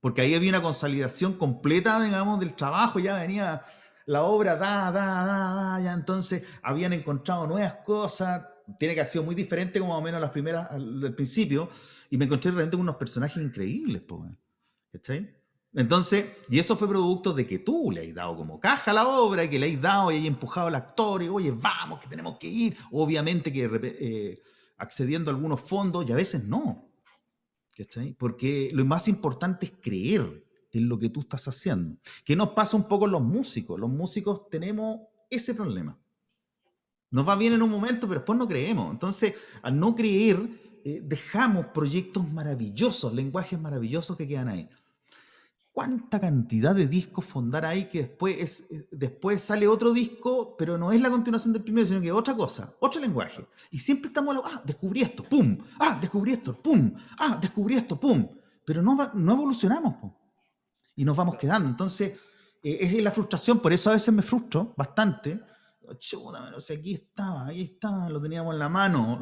Porque ahí había una consolidación completa, digamos, del trabajo, ya venía la obra, ya entonces habían encontrado nuevas cosas, tiene que haber sido muy diferente como más o menos las primeras al principio, y me encontré realmente con unos personajes increíbles, ¿cachai? Entonces, y eso fue producto de que tú le has dado como caja a la obra, y que le has dado y hayas empujado al actor, y oye, vamos, que tenemos que ir, obviamente que accediendo a algunos fondos, y a veces no, ¿cachai? Porque lo más importante es creer en lo que tú estás haciendo. ¿Qué nos pasa un poco los músicos? Los músicos tenemos ese problema. Nos va bien en un momento, pero después no creemos. Entonces, al no creer, dejamos proyectos maravillosos, lenguajes maravillosos que quedan ahí. ¿Cuánta cantidad de discos Fondar hay que después sale otro disco, pero no es la continuación del primero, sino que es otra cosa, otro lenguaje? Y siempre estamos descubrí esto, pum, descubrí esto, pum, descubrí esto, pum. Pero no evolucionamos, pum. Y nos vamos quedando. Entonces, es la frustración, por eso a veces me frustro bastante. Chuta, o sea, aquí estaba, lo teníamos en la mano,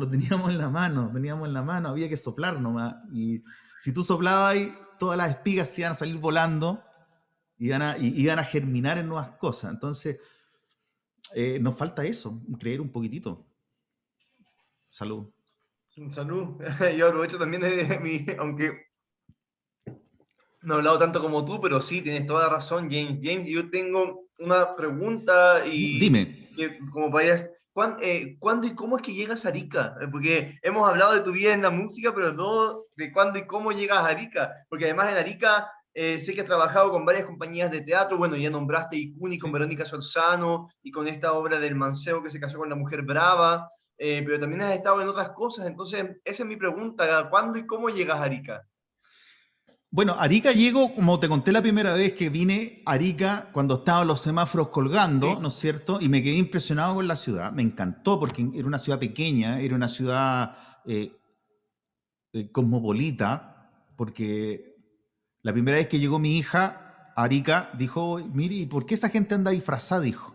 había que soplar nomás. Y si tú soplabas ahí, todas las espigas se iban a salir volando, iban a germinar en nuevas cosas. Entonces, Nos falta eso, creer un poquitito. Salud. Salud. Yo aprovecho también de aunque no he hablado tanto como tú, pero sí, tienes toda la razón, James. James, yo tengo una pregunta y Dime. que como vayas, ¿cuándo y cómo es que llegas a Arica? Porque hemos hablado de tu vida en la música, pero no de cuándo y cómo llegas a Arica. Porque además en Arica sé que has trabajado con varias compañías de teatro. Bueno, ya nombraste Icuni con Sí. Verónica Sorzano y con esta obra del Mancebo que se casó con la mujer brava. Pero también has estado en otras cosas. Entonces, esa es mi pregunta. ¿Cuándo y cómo llegas a Arica? Bueno, Arica llego, como te conté la primera vez que vine a Arica, cuando estaban los semáforos colgando, Sí, ¿no es cierto? Y me quedé impresionado con la ciudad. Me encantó porque era una ciudad pequeña, era una ciudad cosmopolita, porque la primera vez que llegó mi hija a Arica, dijo, mire, ¿y por qué esa gente anda disfrazada? Dijo.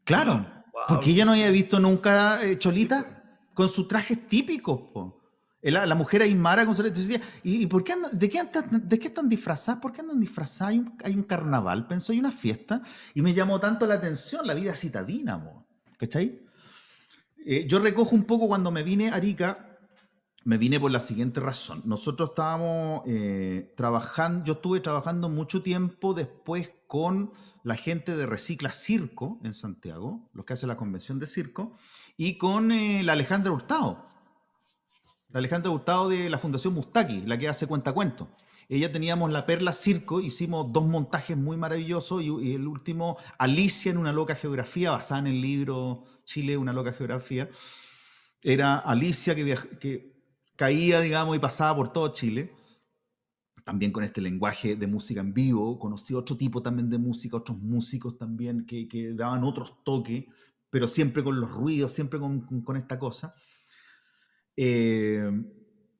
Claro, porque wow, ella no había visto nunca sí, pues. Cholita con sus trajes típicos, po. La mujer aymara con su decía, ¿y por qué de qué están disfrazadas? ¿Por qué andan disfrazadas? Hay un carnaval, pensó, hay una fiesta, y me llamó tanto la atención la vida citadina, mo, ¿cachai? Yo recojo un poco cuando me vine a Arica, me vine por la siguiente razón. Nosotros estábamos trabajando, yo estuve trabajando mucho tiempo después con la gente de Recicla Circo en Santiago, los que hacen la convención de circo, y con la Alejandra Hurtado. La Alejandra Hurtado de la Fundación Mustaki, la que hace cuentacuentos. Ella teníamos la Perla Circo, hicimos dos montajes muy maravillosos y el último, Alicia en una loca geografía, basada en el libro Chile, una loca geografía. Era Alicia que caía, digamos, y pasaba por todo Chile. También con este lenguaje de música en vivo. Conocí otro tipo también de música, otros músicos también que daban otros toques, pero siempre con los ruidos, siempre con esta cosa. Eh,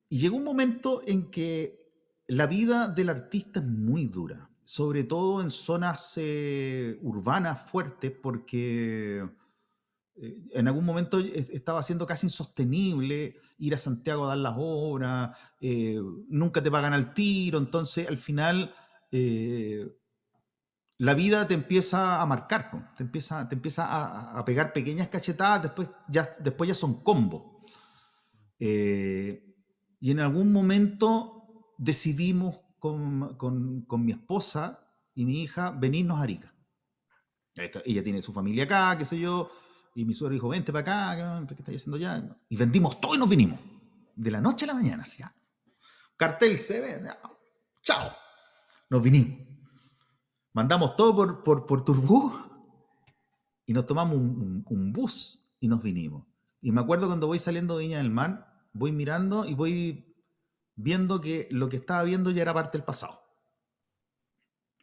y llegó un momento en que la vida del artista es muy dura, sobre todo en zonas urbanas fuertes, porque en algún momento estaba siendo casi insostenible ir a Santiago a dar las obras, nunca te pagan al tiro, entonces al final eh, la vida te empieza a marcar, po, te empieza a pegar pequeñas cachetadas, después ya son combos. Eh, y en algún momento decidimos con mi esposa y mi hija venirnos a Arica. Ella tiene su familia acá, qué sé yo, y mi suegro dijo, vente para acá, ¿qué estáis haciendo ya? Y vendimos todo y nos vinimos. De la noche a la mañana, así, ¿ah? Cartel se vende, chao, nos vinimos. Mandamos todo por Turbú y nos tomamos un bus y nos vinimos. Y me acuerdo cuando voy saliendo de Viña del Mar, voy mirando y voy viendo que lo que estaba viendo ya era parte del pasado,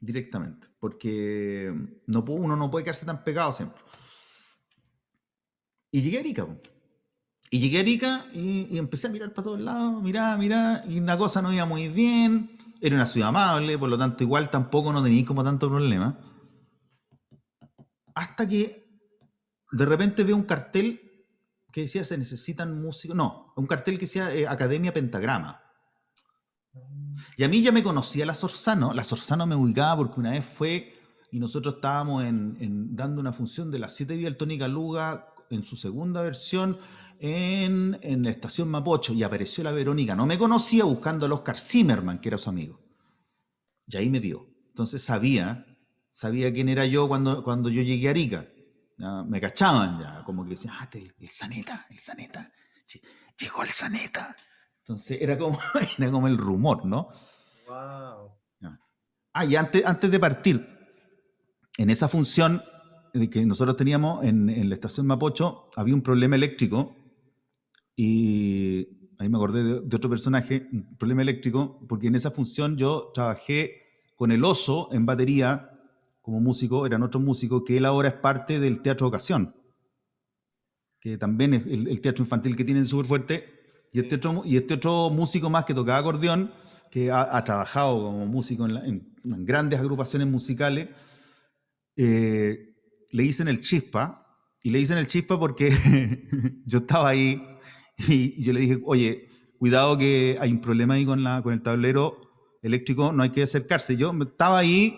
directamente, porque uno no puede quedarse tan pegado siempre. Y llegué a Arica, po. Y llegué a Arica y empecé a mirar para todos lados, mirar, y una cosa no iba muy bien. Era una ciudad amable, por lo tanto, igual tampoco no tenía como tanto problema. Hasta que de repente veo un cartel que decía se necesitan músicos. No, un cartel que decía Academia Pentagrama. Y a mí ya me conocía la Sorzano me ubicaba porque una vez fue y nosotros estábamos dando una función de las 7 días del Tony Caluga en su segunda versión en la estación Mapocho y apareció la Verónica. No me conocía buscando al Oscar Zimmerman, que era su amigo. Y ahí me vio. Entonces sabía quién era yo cuando yo llegué a Arica. Ya, me cachaban ya, como que decían, el Zaneta, el Zaneta. Sí, llegó el Zaneta. Entonces era como, era como el rumor, ¿no? Wow. Ya. Y antes de partir, en esa función que nosotros teníamos en la estación Mapocho, había un problema eléctrico y ahí me acordé de otro personaje, un problema eléctrico, porque en esa función yo trabajé con el Oso en batería como músico, eran otros músicos, que él ahora es parte del Teatro Ocasión, que también es el teatro infantil que tienen súper fuerte, Sí. y este otro músico más que tocaba acordeón, que ha trabajado como músico en grandes agrupaciones musicales, eh, le dicen el Chispa, y le dicen el Chispa porque yo estaba ahí y yo le dije, oye, cuidado que hay un problema ahí con el tablero eléctrico, no hay que acercarse. Yo estaba ahí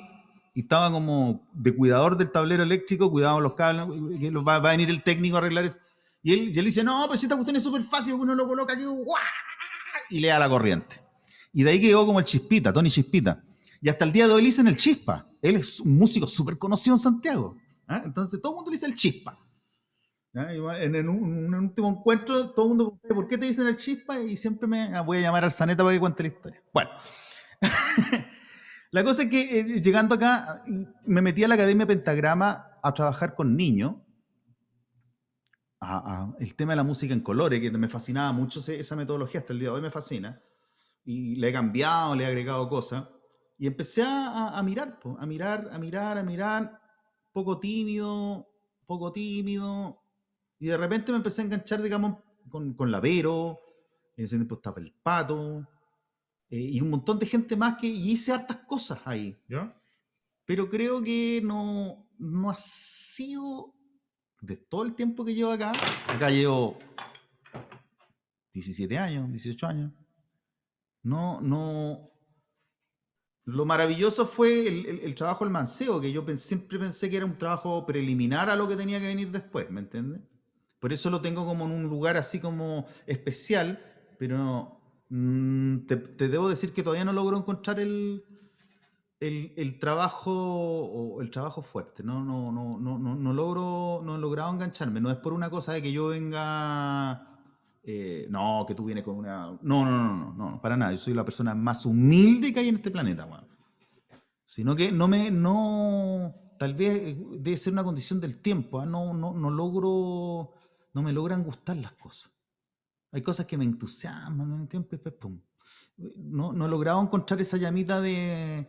y estaba como de cuidador del tablero eléctrico, cuidaba los cables, que va a venir el técnico a arreglar esto. Y él dice, no, pero si esta cuestión es súper fácil, uno lo coloca aquí, ¡guau! Y le da la corriente. Y de ahí quedó como el Chispita, Tony Chispita. Y hasta el día de hoy le dicen el Chispa. Él es un músico súper conocido en Santiago. ¿Ah? Entonces todo el mundo le dice el Chispa. ¿Ah? En un último encuentro, todo el mundo pregunta, ¿por qué te dicen el Chispa? Y siempre me voy a llamar al Zaneta para que cuente la historia. Bueno, la cosa es que llegando acá, me metí a la Academia Pentagrama a trabajar con niños. El tema de la música en colores, que me fascinaba mucho esa metodología, hasta el día de hoy me fascina. Y le he cambiado, le he agregado cosas. Y empecé a mirar, po, a mirar, poco tímido. Y de repente me empecé a enganchar, digamos, con la Vero, en ese tiempo estaba el Pato, y un montón de gente más y hice hartas cosas ahí, ¿ya? Pero creo que no ha sido, de todo el tiempo que llevo acá llevo 17 años, 18 años, no. Lo maravilloso fue el trabajo del manceo, que yo siempre pensé que era un trabajo preliminar a lo que tenía que venir después, ¿me entiendes? Por eso lo tengo como en un lugar así como especial, pero te debo decir que todavía no logro encontrar el trabajo o el trabajo fuerte. No he logrado engancharme. No es por una cosa de que yo venga. No, que tú vienes con una. No, para nada. Yo soy la persona más humilde que hay en este planeta, weón. Sino que tal vez debe ser una condición del tiempo. ¿Ah? No logro. No me logran gustar las cosas. Hay cosas que me entusiasman, ¿me entiendes? Pum. No he logrado encontrar esa llamita de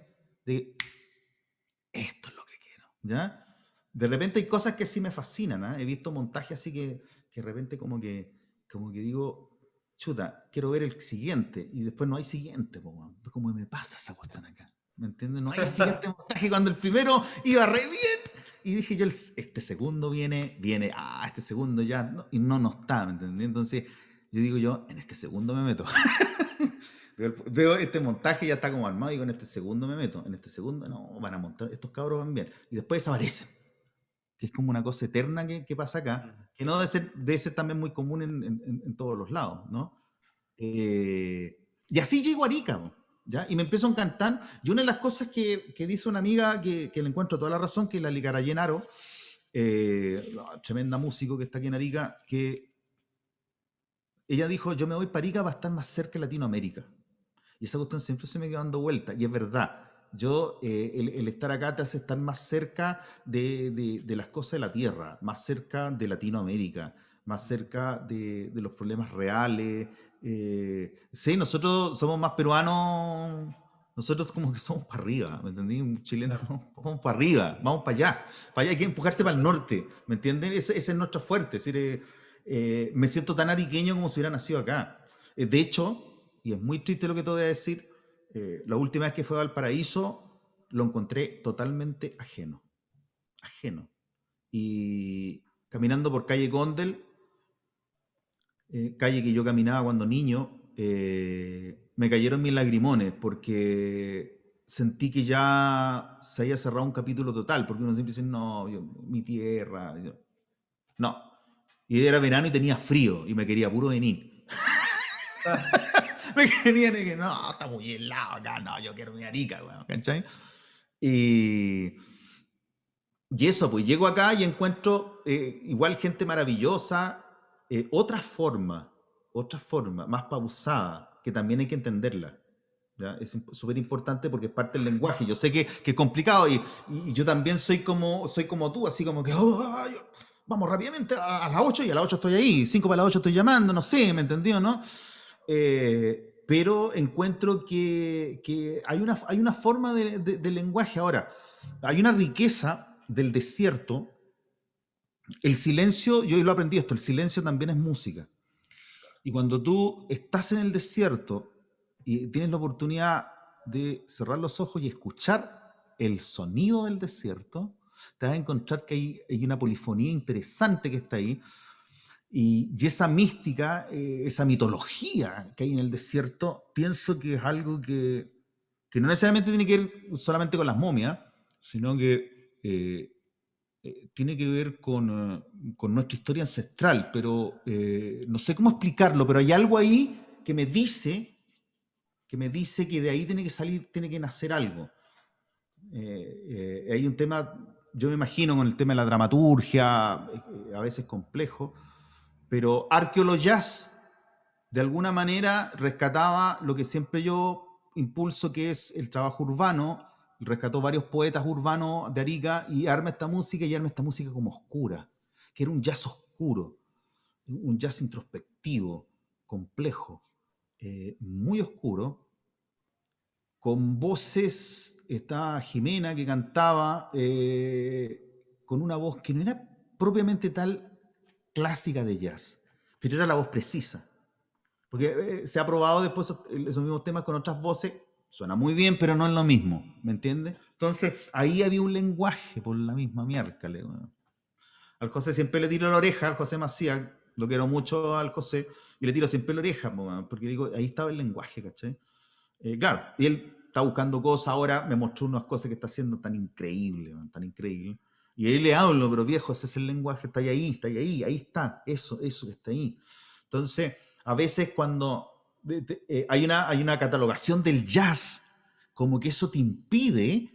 esto es lo que quiero, ¿ya? De repente hay cosas que sí me fascinan, ¿eh? He visto montajes así que de repente como que digo, chuta, quiero ver el siguiente, y después no hay siguiente, como me pasa esa cuestión acá, ¿me entiendes? No hay siguiente montaje cuando el primero iba re bien, y dije yo, este segundo viene, este segundo ya, no, y no está, ¿me entiendes? Entonces yo digo yo, en este segundo me meto. Veo este montaje, ya está como armado, y con este segundo me meto. En este segundo, no, van a montar, estos cabros van bien. Y después desaparecen. Que es como una cosa eterna que pasa acá, que no debe ser también muy común en todos los lados, ¿no? Y así llego a Arica, ¿ya? Y me empiezo a encantar. Y una de las cosas que dice una amiga, que le encuentro toda la razón, que es la Licara Llenaro, tremenda músico que está aquí en Arica, que ella dijo, yo me voy para Arica para estar más cerca de Latinoamérica. Y esa cuestión siempre se me quedó dando vuelta. Y es verdad. El estar acá te hace estar más cerca de las cosas de la tierra, más cerca de Latinoamérica, más cerca de los problemas reales. Sí, nosotros somos más peruanos, nosotros como que somos para arriba, ¿me entendí? Un chileno, vamos para arriba, vamos para allá. Para allá hay que empujarse para el norte, ¿me entienden? Ese es nuestro fuerte. Es decir, me siento tan ariqueño como si hubiera nacido acá. De hecho, y es muy triste lo que te voy a decir, la última vez que fue a Valparaíso lo encontré totalmente ajeno. Y caminando por calle Condel, calle que yo caminaba cuando niño, me cayeron mis lagrimones porque sentí que ya se había cerrado un capítulo total, porque uno siempre dice, no, mi tierra. No. Y era verano y tenía frío y me quería puro venir. Me querían que no, está muy helado acá, no, yo quiero mi Arica, bueno, ¿cachai? Y eso, pues llego acá y encuentro igual gente maravillosa, otra forma, más pausada, que también hay que entenderla. ¿Ya? Es súper importante porque es parte del lenguaje. Yo sé que es complicado y yo también soy como tú, así como que vamos rápidamente a las 8 y a las 8 estoy ahí, 5 para las 8 estoy llamando, no sé, ¿me entendió, no? Pero encuentro que hay una forma de lenguaje. Ahora, hay una riqueza del desierto. El silencio, yo lo aprendí esto, el silencio también es música. Y cuando tú estás en el desierto y tienes la oportunidad de cerrar los ojos y escuchar el sonido del desierto, te vas a encontrar que hay una polifonía interesante que está ahí. Y esa mística, esa mitología que hay en el desierto, pienso que es algo que no necesariamente tiene que ver solamente con las momias, sino que tiene que ver con nuestra historia ancestral, pero no sé cómo explicarlo, pero hay algo ahí que me dice que de ahí tiene que salir, tiene que nacer algo. Hay un tema, yo me imagino con el tema de la dramaturgia, a veces complejo, pero Arqueologías de alguna manera rescataba lo que siempre yo impulso, que es el trabajo urbano. Rescató varios poetas urbanos de Arica y arma esta música, y arma esta música como oscura, que era un jazz oscuro, un jazz introspectivo, complejo, muy oscuro, con voces. Estaba Jimena que cantaba con una voz que no era propiamente tal clásica de jazz, pero era la voz precisa. Porque se ha probado después esos mismos temas con otras voces, suena muy bien, pero no es lo mismo, ¿me entiendes? Entonces, ahí había un lenguaje por la misma miércoles. Bueno. Al José siempre le tiro la oreja, al José Macías, lo quiero mucho al José, y le tiro siempre la oreja, porque digo, ahí estaba el lenguaje, ¿cachai? Claro, y él está buscando cosas ahora, me mostró unas cosas que está haciendo tan increíble, man, tan increíble. Y ahí le hablo, pero viejo, ese es el lenguaje, está ahí está, eso que está ahí. Entonces, a veces cuando hay una catalogación del jazz, como que eso te impide,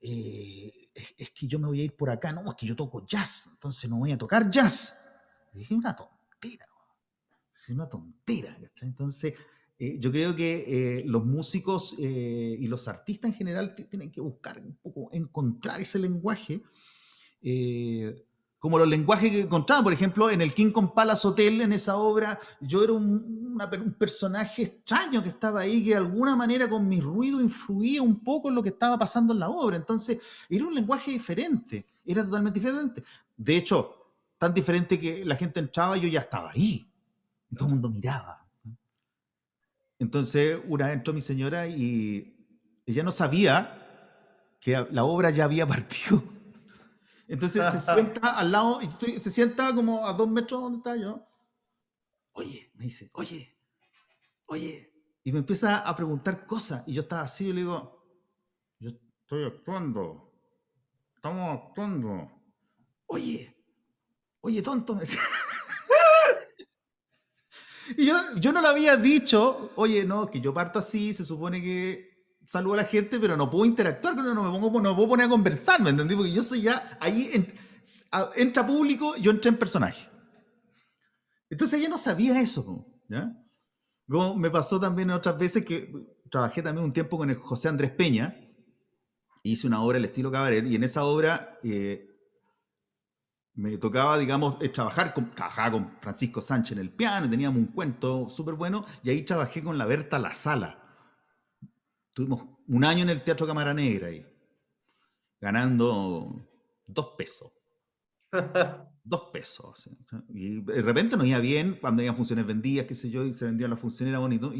es que yo me voy a ir por acá, no, es que yo toco jazz, entonces no voy a tocar jazz. Y dije, una tontera, es una tontera, ¿cachai? Entonces, yo creo que los músicos y los artistas en general tienen que buscar un poco encontrar ese lenguaje, eh, como los lenguajes que encontraban, por ejemplo, en el King Kong Palace Hotel, en esa obra, yo era un personaje extraño que estaba ahí, que de alguna manera con mi ruido influía un poco en lo que estaba pasando en la obra. Entonces, era un lenguaje diferente, era totalmente diferente. De hecho, tan diferente que la gente entraba y yo ya estaba ahí. Y todo el mundo miraba. Entonces, una vez entró mi señora y ella no sabía que la obra ya había partido. Entonces se sienta al lado, se sienta como a 2 metros donde estaba yo. Oye, me dice, oye. Y me empieza a preguntar cosas. Y yo estaba así, yo le digo, yo estoy actuando. Estamos actuando. Oye, tonto. Me decía. Y yo no le había dicho, oye, no, que yo parto así, se supone que saludo a la gente, pero no puedo interactuar con él, no me puedo poner a conversar, ¿me entendí? Porque yo soy ya, ahí entra público, yo entré en personaje. Entonces ella no sabía eso, ¿ya? Como me pasó también otras veces que trabajé también un tiempo con el José Andrés Peña, hice una obra al estilo cabaret, y en esa obra me tocaba, digamos, trabajaba con Francisco Sánchez en el piano, teníamos un cuento súper bueno, y ahí trabajé con la Berta La Sala. Tuvimos un año en el Teatro Cámara Negra ahí, ganando 2 pesos. 2 pesos. ¿Sí? Y de repente nos iba bien cuando había funciones vendidas, qué sé yo, y se vendían las funciones, era bonito.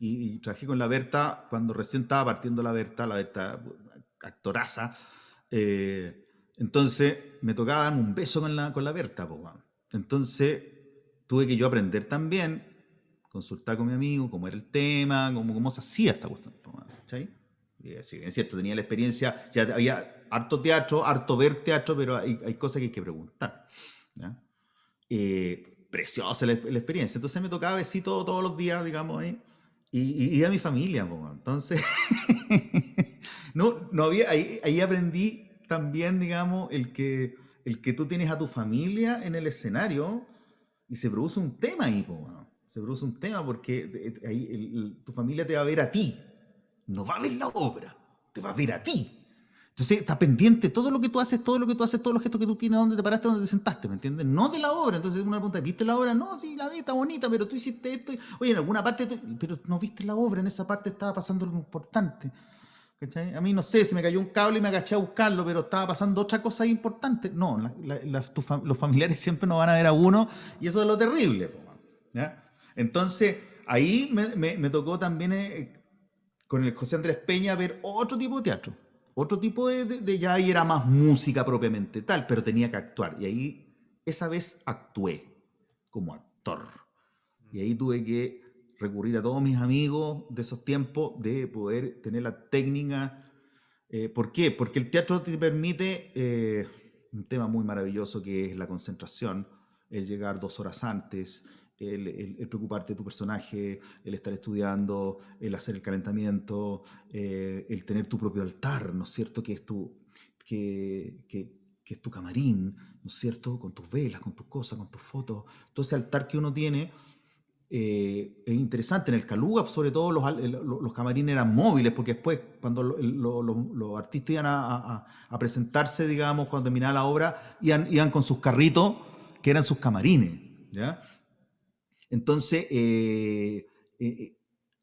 Y trabajé con la Berta cuando recién estaba partiendo la Berta, actoraza. Entonces me tocaba dar un beso con la Berta. Entonces tuve que yo aprender también, consultar con mi amigo cómo era el tema, cómo se hacía esta cuestión. ¿Sí? Sí, es cierto, tenía la experiencia, ya había harto teatro, harto ver teatro, pero hay cosas que hay que preguntar. ¿Ya? Preciosa la experiencia. Entonces me tocaba besito todos los días, digamos, ahí, y a mi familia. Entonces, no había, ahí aprendí también, digamos, el que tú tienes a tu familia en el escenario y se produce un tema ahí. Se produce un tema porque ahí tu familia te va a ver a ti, no va a ver la obra, te va a ver a ti. Entonces está pendiente todo lo que tú haces, todos los gestos que tú tienes, dónde te paraste, dónde te sentaste, ¿me entiendes? No de la obra. Entonces una pregunta, ¿viste la obra? No, sí, la vi, está bonita, pero tú hiciste esto. Oye, en alguna parte, pero no viste la obra, en esa parte estaba pasando algo importante. ¿Cachai? A mí no sé, se me cayó un cable y me agaché a buscarlo, pero estaba pasando otra cosa importante. No, los familiares siempre nos van a ver a uno y eso es lo terrible. ¿Ya? Entonces, ahí me tocó también con el José Andrés Peña ver otro tipo de teatro, otro tipo de ya ahí era más música propiamente tal, pero tenía que actuar. Y ahí esa vez actué como actor. Y ahí tuve que recurrir a todos mis amigos de esos tiempos de poder tener la técnica. ¿Por qué? Porque el teatro te permite un tema muy maravilloso que es la concentración, el llegar 2 horas antes, el preocuparte de tu personaje, el estar estudiando, el hacer el calentamiento, el tener tu propio altar, ¿no es cierto? Que es tu camarín, ¿no es cierto? Con tus velas, con tus cosas, con tus fotos. Todo ese altar que uno tiene es interesante. En el Caluga, sobre todo, los camarines eran móviles, porque después, cuando los artistas iban a presentarse, digamos, cuando terminaba la obra, iban con sus carritos, que eran sus camarines, ¿ya? Entonces,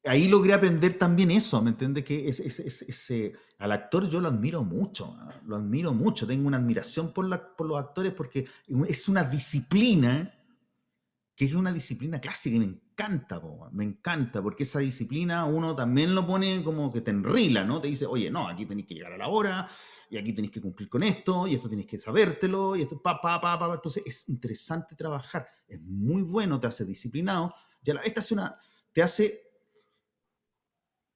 ahí logré aprender también eso, ¿me entiendes? Que al actor yo lo admiro mucho, ¿ah? Lo admiro mucho. Tengo una admiración por los actores porque es una disciplina que es una disciplina clásica y me encanta, po, me encanta, porque esa disciplina uno también lo pone como que te enrila, ¿no? Te dice, oye, no, aquí tenéis que llegar a la hora, y aquí tenéis que cumplir con esto, y esto tenéis que sabértelo, y esto, pa. Entonces es interesante trabajar, es muy bueno, te hace disciplinado, y a la vez te hace,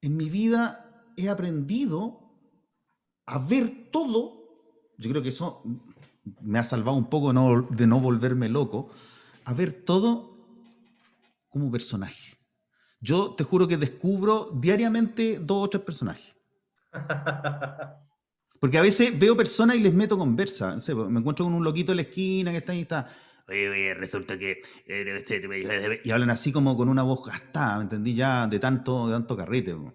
en mi vida he aprendido a ver todo, yo creo que eso me ha salvado un poco de no volverme loco, a ver todo como personaje. Yo te juro que descubro diariamente 2 o 3 personajes. Porque a veces veo personas y les meto conversa. No sé, me encuentro con un loquito en la esquina que está ahí y está. Oye, resulta que. Y hablan así como con una voz gastada, ¿me entendí? Ya de tanto carrete. Po.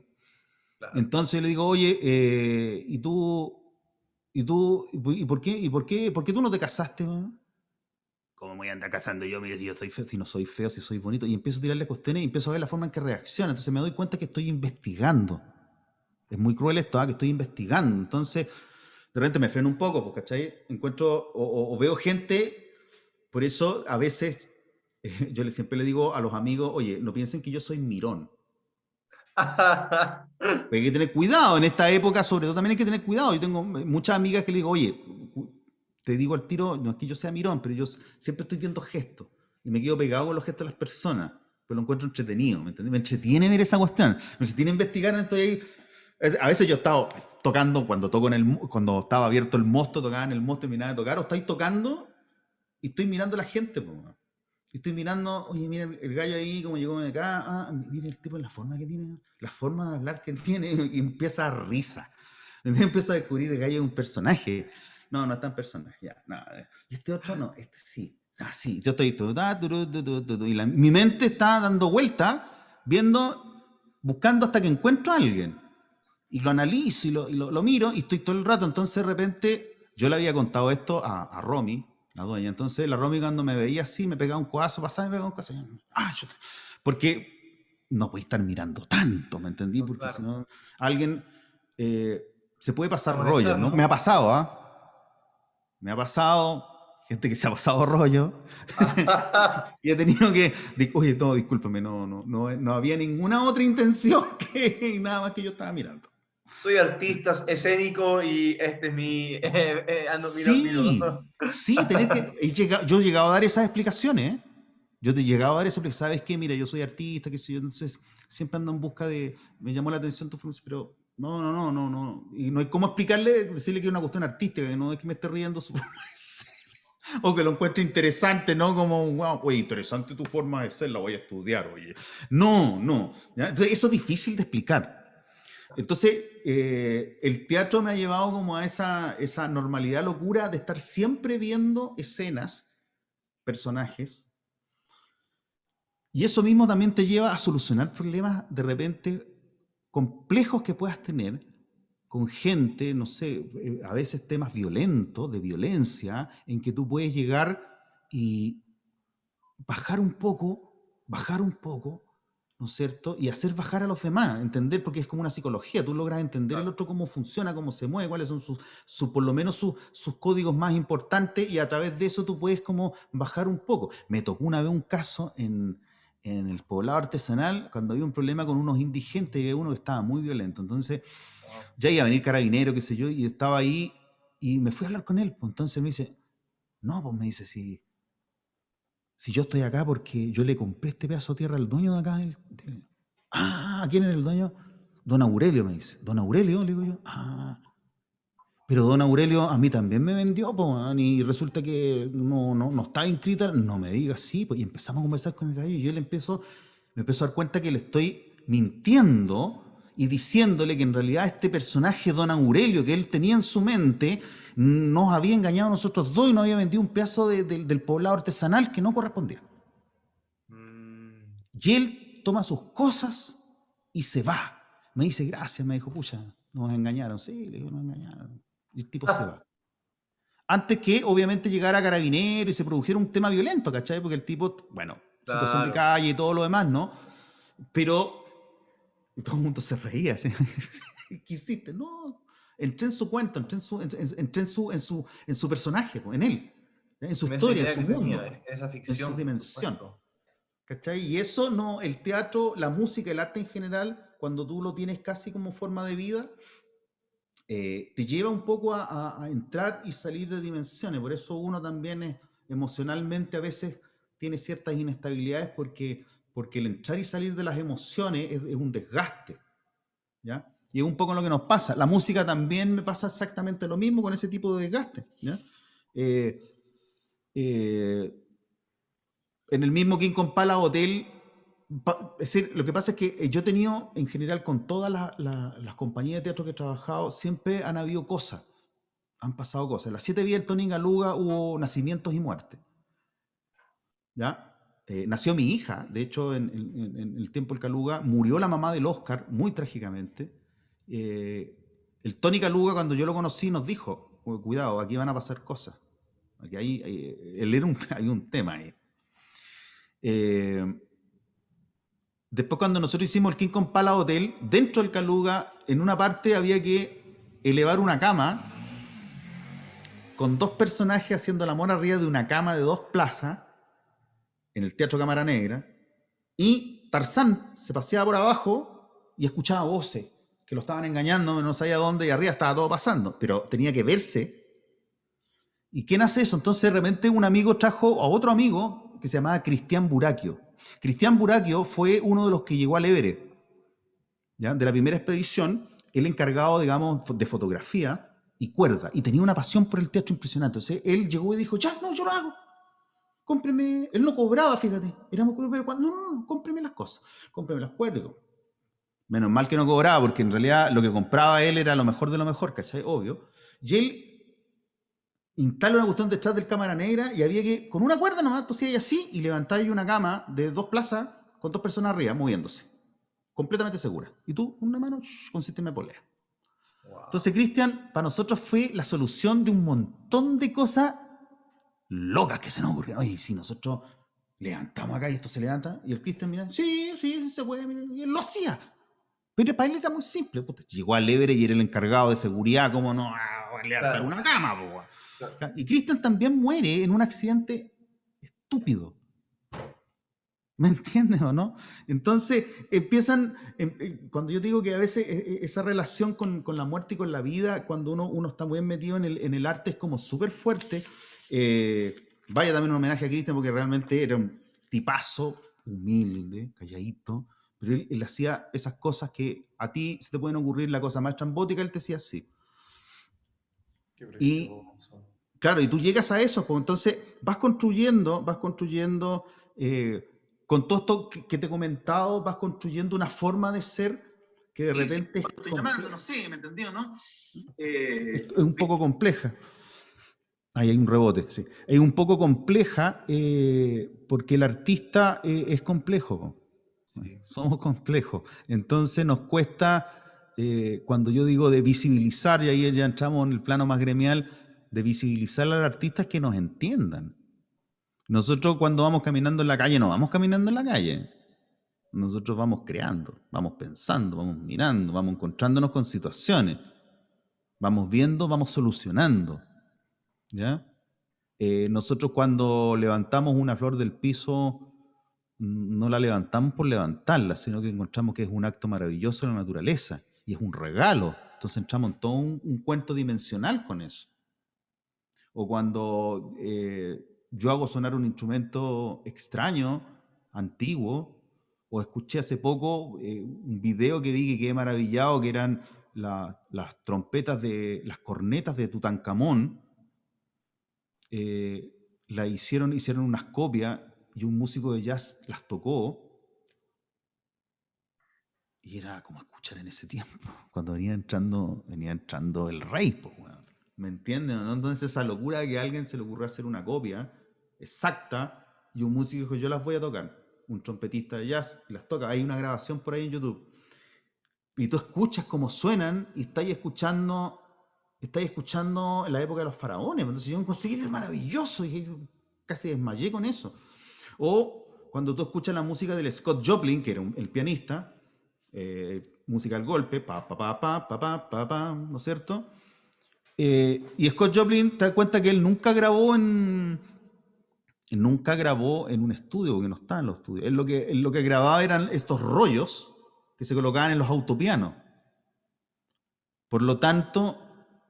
Claro. Entonces le digo, oye, ¿y tú? ¿Y por qué tú no te casaste? Po? ¿Cómo me voy a andar cazando yo? Mire, si yo soy feo, si no soy feo, si soy bonito. Y empiezo a tirarle cuestiones y empiezo a ver la forma en que reacciona. Entonces me doy cuenta que estoy investigando. Es muy cruel esto, ¿ah? Que estoy investigando. Entonces, de repente me freno un poco, pues, ¿cachai? Encuentro o veo gente, por eso a veces yo siempre le digo a los amigos, oye, no piensen que yo soy mirón. Hay que tener cuidado en esta época, sobre todo también hay que tener cuidado. Yo tengo muchas amigas que le digo, oye, te digo al tiro, no es que yo sea mirón, pero yo siempre estoy viendo gestos y me quedo pegado con los gestos de las personas, pero lo encuentro entretenido, ¿me entiendes? Me entretiene ver esa cuestión, me entretiene investigar, estoy ahí. A veces yo estaba tocando, cuando estaba abierto el mosto, tocaba en el mosto, terminaba de tocar, o estoy tocando y estoy mirando a la gente, pues. Y estoy mirando, oye, mira el gallo ahí, como llegó de acá, mira el tipo, la forma que tiene, la forma de hablar que tiene, y empieza a risa. Entonces empiezo a descubrir el gallo es un personaje. No, no es tan personaje, ya, nada. Y este otro no, este sí. Ah, sí, yo estoy y mi mente está dando vuelta, buscando hasta que encuentro a alguien. Y lo analizo y lo miro y estoy todo el rato. Entonces de repente yo le había contado esto a Romy, la dueña. Entonces la Romy cuando me veía así, me pegaba un codazo, pasaba y me pegaba un codazo. Porque no podía estar mirando tanto, ¿me entendí? No, Porque si claro. no, alguien se puede A pasar rollo, molestar, ¿no? Me ha ¿no? pasado, ¿ah? Me ha pasado, gente que se ha pasado rollo. Y he tenido que, oye, no, discúlpame, no había ninguna otra intención que nada más que yo estaba mirando. Soy artista escénico y este es mi... ando, miro. Sí, sí, yo he llegado a dar esas explicaciones, ¿eh? Yo te he llegado a dar esas explicaciones. ¿Sabes qué? Mira, yo soy artista, qué sé yo, entonces siempre ando en busca de, me llamó la atención tu formación, pero no. Y no hay cómo explicarle, decirle que es una cuestión artística, que no es que me esté riendo su forma de ser, o que lo encuentre interesante, ¿no? Como, wow, oye, interesante tu forma de ser, la voy a estudiar, oye. No. ¿Ya? Entonces, eso es difícil de explicar. Entonces, el teatro me ha llevado como a esa normalidad, locura de estar siempre viendo escenas, personajes, y eso mismo también te lleva a solucionar problemas de repente complejos que puedas tener con gente, no sé, a veces temas violentos, de violencia, en que tú puedes llegar y bajar un poco, ¿no es cierto? Y hacer bajar a los demás, entender, porque es como una psicología, tú logras entender el Claro. otro cómo funciona, cómo se mueve, cuáles son por lo menos sus códigos más importantes y a través de eso tú puedes como bajar un poco. Me tocó una vez un caso en el poblado artesanal cuando había un problema con unos indigentes y había uno que estaba muy violento. Entonces Wow. ya iba a venir carabinero, qué sé yo, y estaba ahí y me fui a hablar con él. Pues entonces me dice, no, pues me dice, si yo estoy acá porque yo le compré este pedazo de tierra al dueño de acá. ¿Quién era el dueño? Don Aurelio, me dice. Don Aurelio, le digo yo. Pero don Aurelio a mí también me vendió, po, weón, y resulta que no estaba inscrita. No me digas, sí, pues, y empezamos a conversar con el gallo y yo me empiezo a dar cuenta que le estoy mintiendo y diciéndole que en realidad este personaje, don Aurelio, que él tenía en su mente, nos había engañado a nosotros dos y nos había vendido un pedazo del poblado artesanal que no correspondía. Mm, Y él toma sus cosas y se va. Me dice, gracias, me dijo, pucha, nos engañaron. Sí, le digo, nos engañaron. Y el tipo se va. Antes que, obviamente, llegara Carabinero y se produjera un tema violento, ¿cachai? Porque el tipo, bueno, situación de claro. calle y todo lo demás, ¿no? Pero y todo el mundo se reía. ¿Sí? ¿Qué hiciste? No, entré en su cuento, entré en su personaje, en él, en su En esa historia, en idea su que tenía, mundo, esa en su ficción, por dimensión. supuesto. ¿Cachai? Y eso no, el teatro, la música, el arte en general, cuando tú lo tienes casi como forma de vida, te lleva un poco a entrar y salir de dimensiones. Por eso uno también emocionalmente a veces tiene ciertas inestabilidades porque el entrar y salir de las emociones es un desgaste. ¿Ya? Y es un poco lo que nos pasa. La música también me pasa exactamente lo mismo con ese tipo de desgaste. ¿Ya? Eh, eh, en el mismo King Compala Hotel, es decir, lo que pasa es que yo he tenido, en general, con todas las compañías de teatro que he trabajado, siempre han habido cosas, han pasado cosas. En las 7 vidas del Tony Galuga hubo nacimientos y muertes. ¿Ya? Nació mi hija, de hecho, en el tiempo del Caluga, murió la mamá del Oscar, muy trágicamente. Eh, el Tony Caluga, cuando yo lo conocí, nos dijo, cuidado, aquí van a pasar cosas. Aquí hay un tema ahí. Eh, Después, cuando nosotros hicimos el King Kong Palace Hotel, dentro del Caluga, en una parte había que elevar una cama con 2 personajes haciendo el amor arriba de una cama de 2 plazas en el Teatro Cámara Negra. Y Tarzán se paseaba por abajo y escuchaba voces que lo estaban engañando, no sabía dónde, y arriba estaba todo pasando, pero tenía que verse. ¿Y quién hace eso? Entonces, de repente, un amigo trajo a otro amigo que se llamaba Cristian Buraquio. Cristian Buraquio fue uno de los que llegó al Everest, ¿ya? De la primera expedición, el encargado, digamos, de fotografía y cuerda, y tenía una pasión por el teatro impresionante. Entonces, él llegó y dijo, ya, no, yo lo hago. Cómpreme. Él no cobraba, fíjate. Éramos, pero cuando, no, cómpreme las cosas. Cómpreme las cuerdas. Menos mal que no cobraba, porque en realidad lo que compraba él era lo mejor de lo mejor, ¿cachai? Obvio. Y él instala una cuestión detrás del cámara negra y había que, con una cuerda nomás, tú hacías así y levantáis una cama de 2 plazas con 2 personas arriba, moviéndose. Completamente segura. Y tú, con una mano, con sistema de polea. Wow. Entonces, Cristian, para nosotros fue la solución de un montón de cosas locas que se nos ocurrieron. Oye, si nosotros levantamos acá y esto se levanta, y el Cristian mira, sí, sí, se puede, mira, y él lo hacía. Pero para él era muy simple. Puta, llegó al Everest y era el encargado de seguridad, como no a levantar Claro, una cama, po. claro. Y Cristian también muere en un accidente estúpido. ¿Me entiendes o no? Entonces empiezan, cuando yo digo que a veces esa relación con la muerte y con la vida, cuando uno está muy metido en el arte, es como súper fuerte. Eh, Vaya también un homenaje a Cristian porque realmente era un tipazo, humilde, calladito, pero él hacía esas cosas que a ti se te pueden ocurrir la cosa más trambótica, él te decía así. Qué Y precioso. claro, y tú llegas a eso, pues entonces vas construyendo, con todo esto que te he comentado, vas construyendo una forma de ser que de repente estoy llamando, no sé, ¿me entendió, no? Es un poco compleja. Ahí hay un rebote, sí. Es un poco compleja porque el artista es complejo. Sí. Somos complejos. Entonces nos cuesta, cuando yo digo de visibilizar, y ahí ya entramos en el plano más gremial, de visibilizar al artista es que nos entiendan. Nosotros cuando vamos caminando en la calle, no vamos caminando en la calle. Nosotros vamos creando, vamos pensando, vamos mirando, vamos encontrándonos con situaciones. Vamos viendo, vamos solucionando. ¿Ya? Nosotros cuando levantamos una flor del piso, no la levantamos por levantarla, sino que encontramos que es un acto maravilloso de la naturaleza y es un regalo. Entonces entramos en todo un cuento dimensional con eso. O cuando yo hago sonar un instrumento extraño, antiguo, o escuché hace poco un video que vi que quedé maravillado, que eran las trompetas las cornetas de Tutankamón, hicieron unas copias y un músico de jazz las tocó y era como escuchar en ese tiempo, cuando venía entrando el rey, po, weón. ¿Me entienden? ¿No? Entonces esa locura de que a alguien se le ocurrió hacer una copia exacta y un músico dijo, yo las voy a tocar, un trompetista de jazz, y las toca. Hay una grabación por ahí en YouTube. Y tú escuchas cómo suenan y estáis escuchando en la época de los faraones. Entonces yo conseguí es maravilloso y casi desmayé con eso. O cuando tú escuchas la música del Scott Joplin, que era el pianista, música al golpe, pa, pa, pa, pa, pa, pa, pa, pa, ¿no es cierto? Y Scott Joplin, te das cuenta que él nunca grabó en un estudio, porque no estaba en los estudios. Él lo que grababa eran estos rollos que se colocaban en los autopianos. Por lo tanto,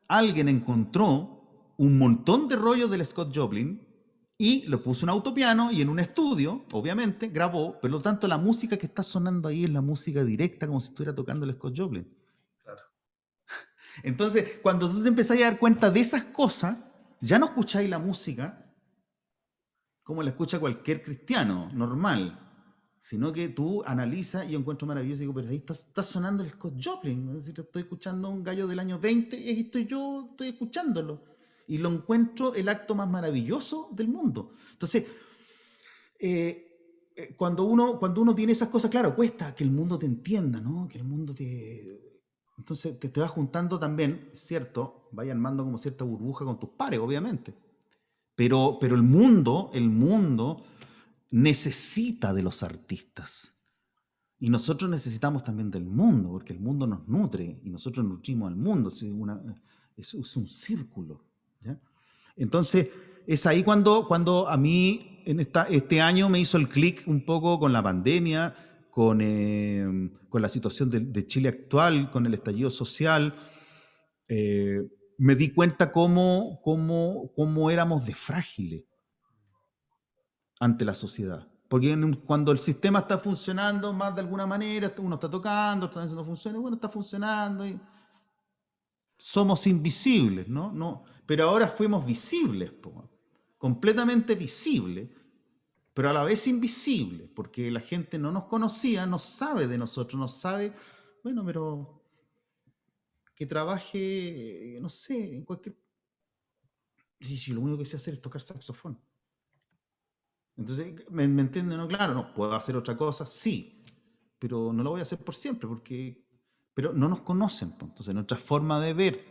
alguien encontró un montón de rollos del Scott Joplin y lo puso en autopiano y en un estudio, obviamente, grabó. Por lo tanto, la música que está sonando ahí es la música directa, como si estuviera tocando el Scott Joplin. Claro. Entonces, cuando tú te empezás a dar cuenta de esas cosas, ya no escucháis la música como la escucha cualquier cristiano normal, sino que tú analizas y yo encuentro maravilloso y digo, pero ahí está sonando el Scott Joplin, es decir, estoy escuchando a un gallo del año 20 y ahí estoy escuchándolo. Y lo encuentro el acto más maravilloso del mundo. Entonces, cuando uno tiene esas cosas, claro, cuesta que el mundo te entienda, ¿no? Que el mundo te... Entonces te vas juntando también, ¿cierto? Vaya armando como cierta burbuja con tus pares, obviamente. Pero el mundo necesita de los artistas. Y nosotros necesitamos también del mundo, porque el mundo nos nutre y nosotros nutrimos al mundo. Es un círculo. ¿Ya? Entonces, es ahí cuando a mí este año me hizo el clic un poco con la pandemia, con la situación de Chile actual, con el estallido social. Me di cuenta cómo éramos de frágiles ante la sociedad. Porque cuando el sistema está funcionando más de alguna manera, uno está tocando, está haciendo funciona, bueno, está funcionando y somos invisibles, ¿no? No, pero ahora fuimos visibles, completamente visibles, pero a la vez invisibles, porque la gente no nos conocía, no sabe de nosotros, no sabe, bueno, pero que trabaje, no sé, en cualquier... Sí, lo único que sé hacer es tocar saxofón. Entonces, ¿me entienden? No, claro, no, puedo hacer otra cosa, sí, pero no lo voy a hacer por siempre, pero no nos conocen, pues. Entonces, nuestra forma de ver,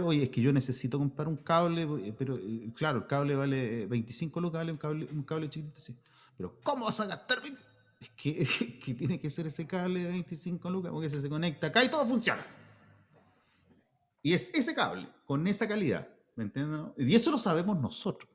oye, es que yo necesito comprar un cable, pero claro, el cable vale 25 lucas, vale un cable chiquitito, sí. Pero ¿cómo vas a gastar 20? Es que tiene que ser ese cable de 25 lucas, porque se conecta acá y todo funciona. Y es ese cable, con esa calidad, ¿me entienden? Y eso lo sabemos nosotros.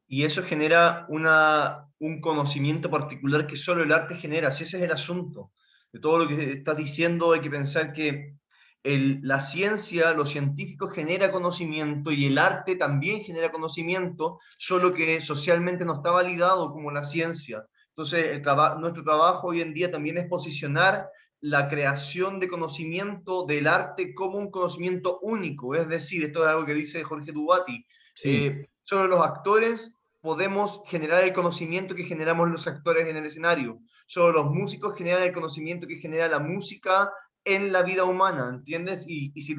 Y eso genera un conocimiento particular que solo el arte genera. Si ese es el asunto de todo lo que estás diciendo, hay que pensar que la ciencia, lo científico genera conocimiento y el arte también genera conocimiento, solo que socialmente no está validado como la ciencia. Entonces, nuestro trabajo hoy en día también es posicionar la creación de conocimiento del arte como un conocimiento único. Es decir, esto es algo que dice Jorge Dubati. Sí, Solo los actores podemos generar el conocimiento que generamos los actores en el escenario. Solo los músicos generan el conocimiento que genera la música en la vida humana, ¿entiendes? Y si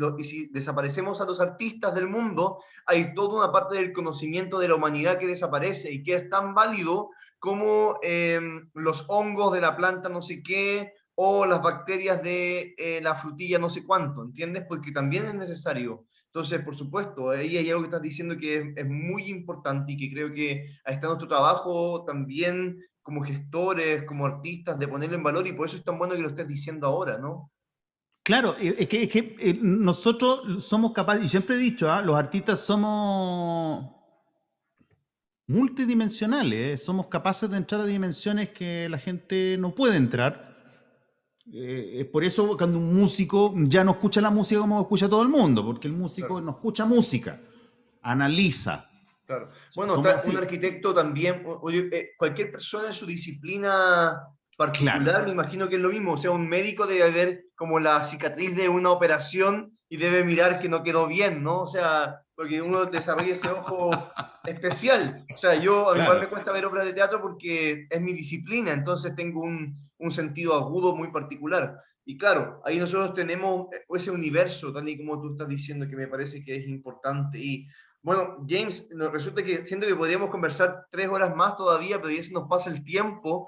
desaparecemos a los artistas del mundo, hay toda una parte del conocimiento de la humanidad que desaparece y que es tan válido como los hongos de la planta no sé qué o las bacterias de la frutilla no sé cuánto, ¿entiendes? Porque también es necesario. Entonces, por supuesto, ahí hay algo que estás diciendo que es muy importante y que creo que ahí está nuestro trabajo también como gestores, como artistas, de ponerlo en valor y por eso es tan bueno que lo estés diciendo ahora, ¿no? claro, es que nosotros somos capaces, y siempre he dicho, los artistas somos multidimensionales, somos capaces de entrar a dimensiones que la gente no puede entrar. Es por eso cuando un músico ya no escucha la música como escucha todo el mundo, porque el músico Claro. no escucha música, analiza. Claro. Bueno, Somos un así. arquitecto también, cualquier persona en su disciplina Claro. particular, me imagino que es lo mismo. O sea, un médico debe haber como la cicatriz de una operación y debe mirar que no quedó bien, ¿no? O sea, porque uno desarrolla ese ojo especial. O sea, yo a mí igual Claro. me cuesta ver obras de teatro porque es mi disciplina, entonces tengo un sentido agudo muy particular. Y claro, ahí nosotros tenemos ese universo, tal y como tú estás diciendo, que me parece que es importante. Y bueno, James, nos resulta que siento que podríamos conversar 3 horas más todavía, pero ya se nos pasa el tiempo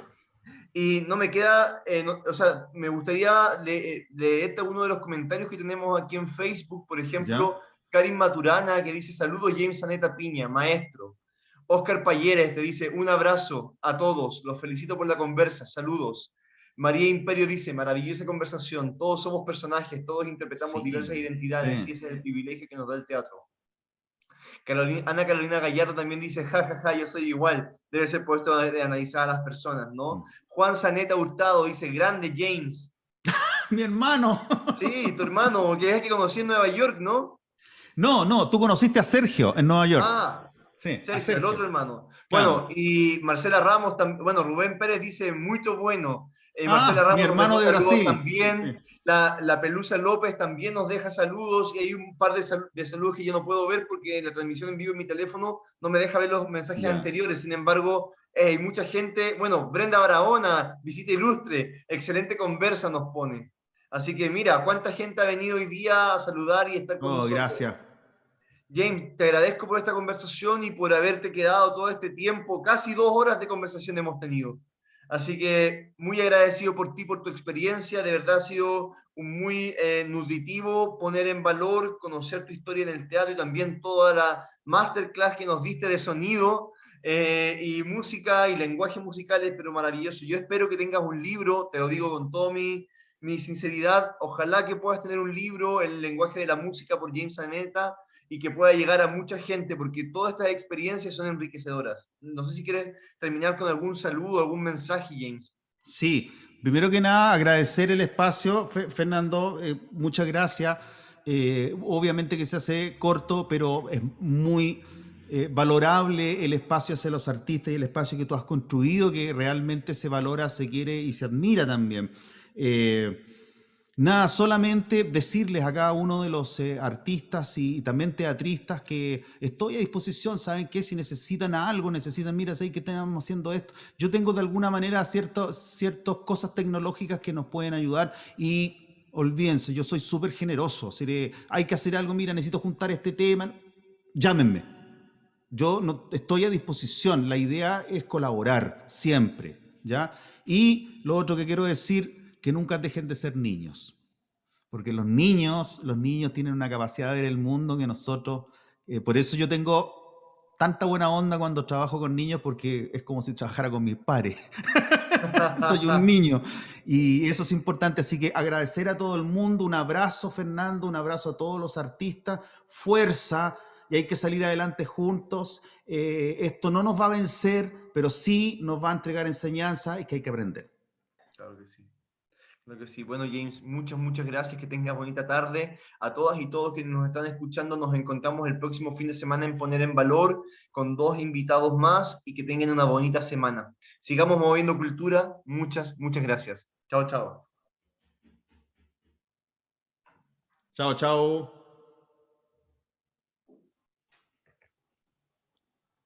y no me queda, o sea, me gustaría leerte uno de los comentarios que tenemos aquí en Facebook, por ¿Ya? ejemplo, Karin Maturana, que dice, saludos James Aneta Piña, maestro. Oscar Payeres te dice, un abrazo a todos, los felicito por la conversa, saludos. María Imperio dice, maravillosa conversación, todos somos personajes, todos interpretamos diversas Sí, identidades y sí. ese es el privilegio que nos da el teatro. Ana Carolina Gallardo también dice, jajaja, ja, ja, yo soy igual, debe ser puesto de analizar a las personas, ¿no? Juan Zaneta Hurtado dice, grande James. Mi hermano. Sí, tu hermano, que es el que conocí en Nueva York, ¿no? No, no, tú conociste a Sergio en Nueva York. Ah, Sí, a Sergio, el Sergio. otro hermano. Claro. Bueno, y Marcela Ramos, bueno, Rubén Pérez dice, muy bueno. Marcela Ah, mi Ramos nos hermano dejó de saludos Brasil. también. Sí, La Pelusa López también nos deja saludos. Y hay un par de saludos que yo no puedo ver porque la transmisión en vivo en mi teléfono no me deja ver los mensajes ya. anteriores. Sin embargo, hay mucha gente. Bueno, Brenda Barahona, visita ilustre, excelente conversa nos pone. Así que mira, cuánta gente ha venido hoy día a saludar y estar con Oh, nosotros. gracias. James, te agradezco por esta conversación y por haberte quedado todo este tiempo. Casi 2 horas de conversación hemos tenido. Así que muy agradecido por ti, por tu experiencia. De verdad ha sido muy nutritivo poner en valor, conocer tu historia en el teatro y también toda la masterclass que nos diste de sonido y música y lenguajes musicales, pero maravilloso. Yo espero que tengas un libro, te lo digo con toda mi sinceridad. Ojalá que puedas tener un libro, El lenguaje de la música por James Aneta, y que pueda llegar a mucha gente, porque todas estas experiencias son enriquecedoras. No sé si quieres terminar con algún saludo, algún mensaje, James. Sí, primero que nada, agradecer el espacio. Fernando, muchas gracias. Obviamente que se hace corto, pero es muy valorable el espacio hacia los artistas y el espacio que tú has construido, que realmente se valora, se quiere y se admira también. Eh, Nada, solamente decirles a cada uno de los artistas y también teatristas que estoy a disposición, ¿saben qué? Si necesitan algo, necesitan, mira, ¿sabes que estamos haciendo esto? Yo tengo de alguna manera ciertas cosas tecnológicas que nos pueden ayudar y olvídense, yo soy súper generoso. Si hay que hacer algo, mira, necesito juntar este tema, llámenme. Yo no, estoy a disposición, la idea es colaborar siempre, ¿ya? Y lo otro que quiero decir, que nunca dejen de ser niños, porque los niños tienen una capacidad de ver el mundo que nosotros, por eso yo tengo tanta buena onda cuando trabajo con niños, porque es como si trabajara con mis pares. Soy un niño y eso es importante, así que agradecer a todo el mundo, un abrazo Fernando, un abrazo a todos los artistas, fuerza y hay que salir adelante juntos. Esto no nos va a vencer, pero sí nos va a entregar enseñanza y que hay que aprender. Claro que sí. Claro que sí. Bueno, James, muchas gracias. Que tengas bonita tarde. A todas y todos que nos están escuchando, nos encontramos el próximo fin de semana en Poner en Valor con 2 invitados más y que tengan una bonita semana. Sigamos moviendo cultura. Muchas gracias. Chao, chao. Chao, chao.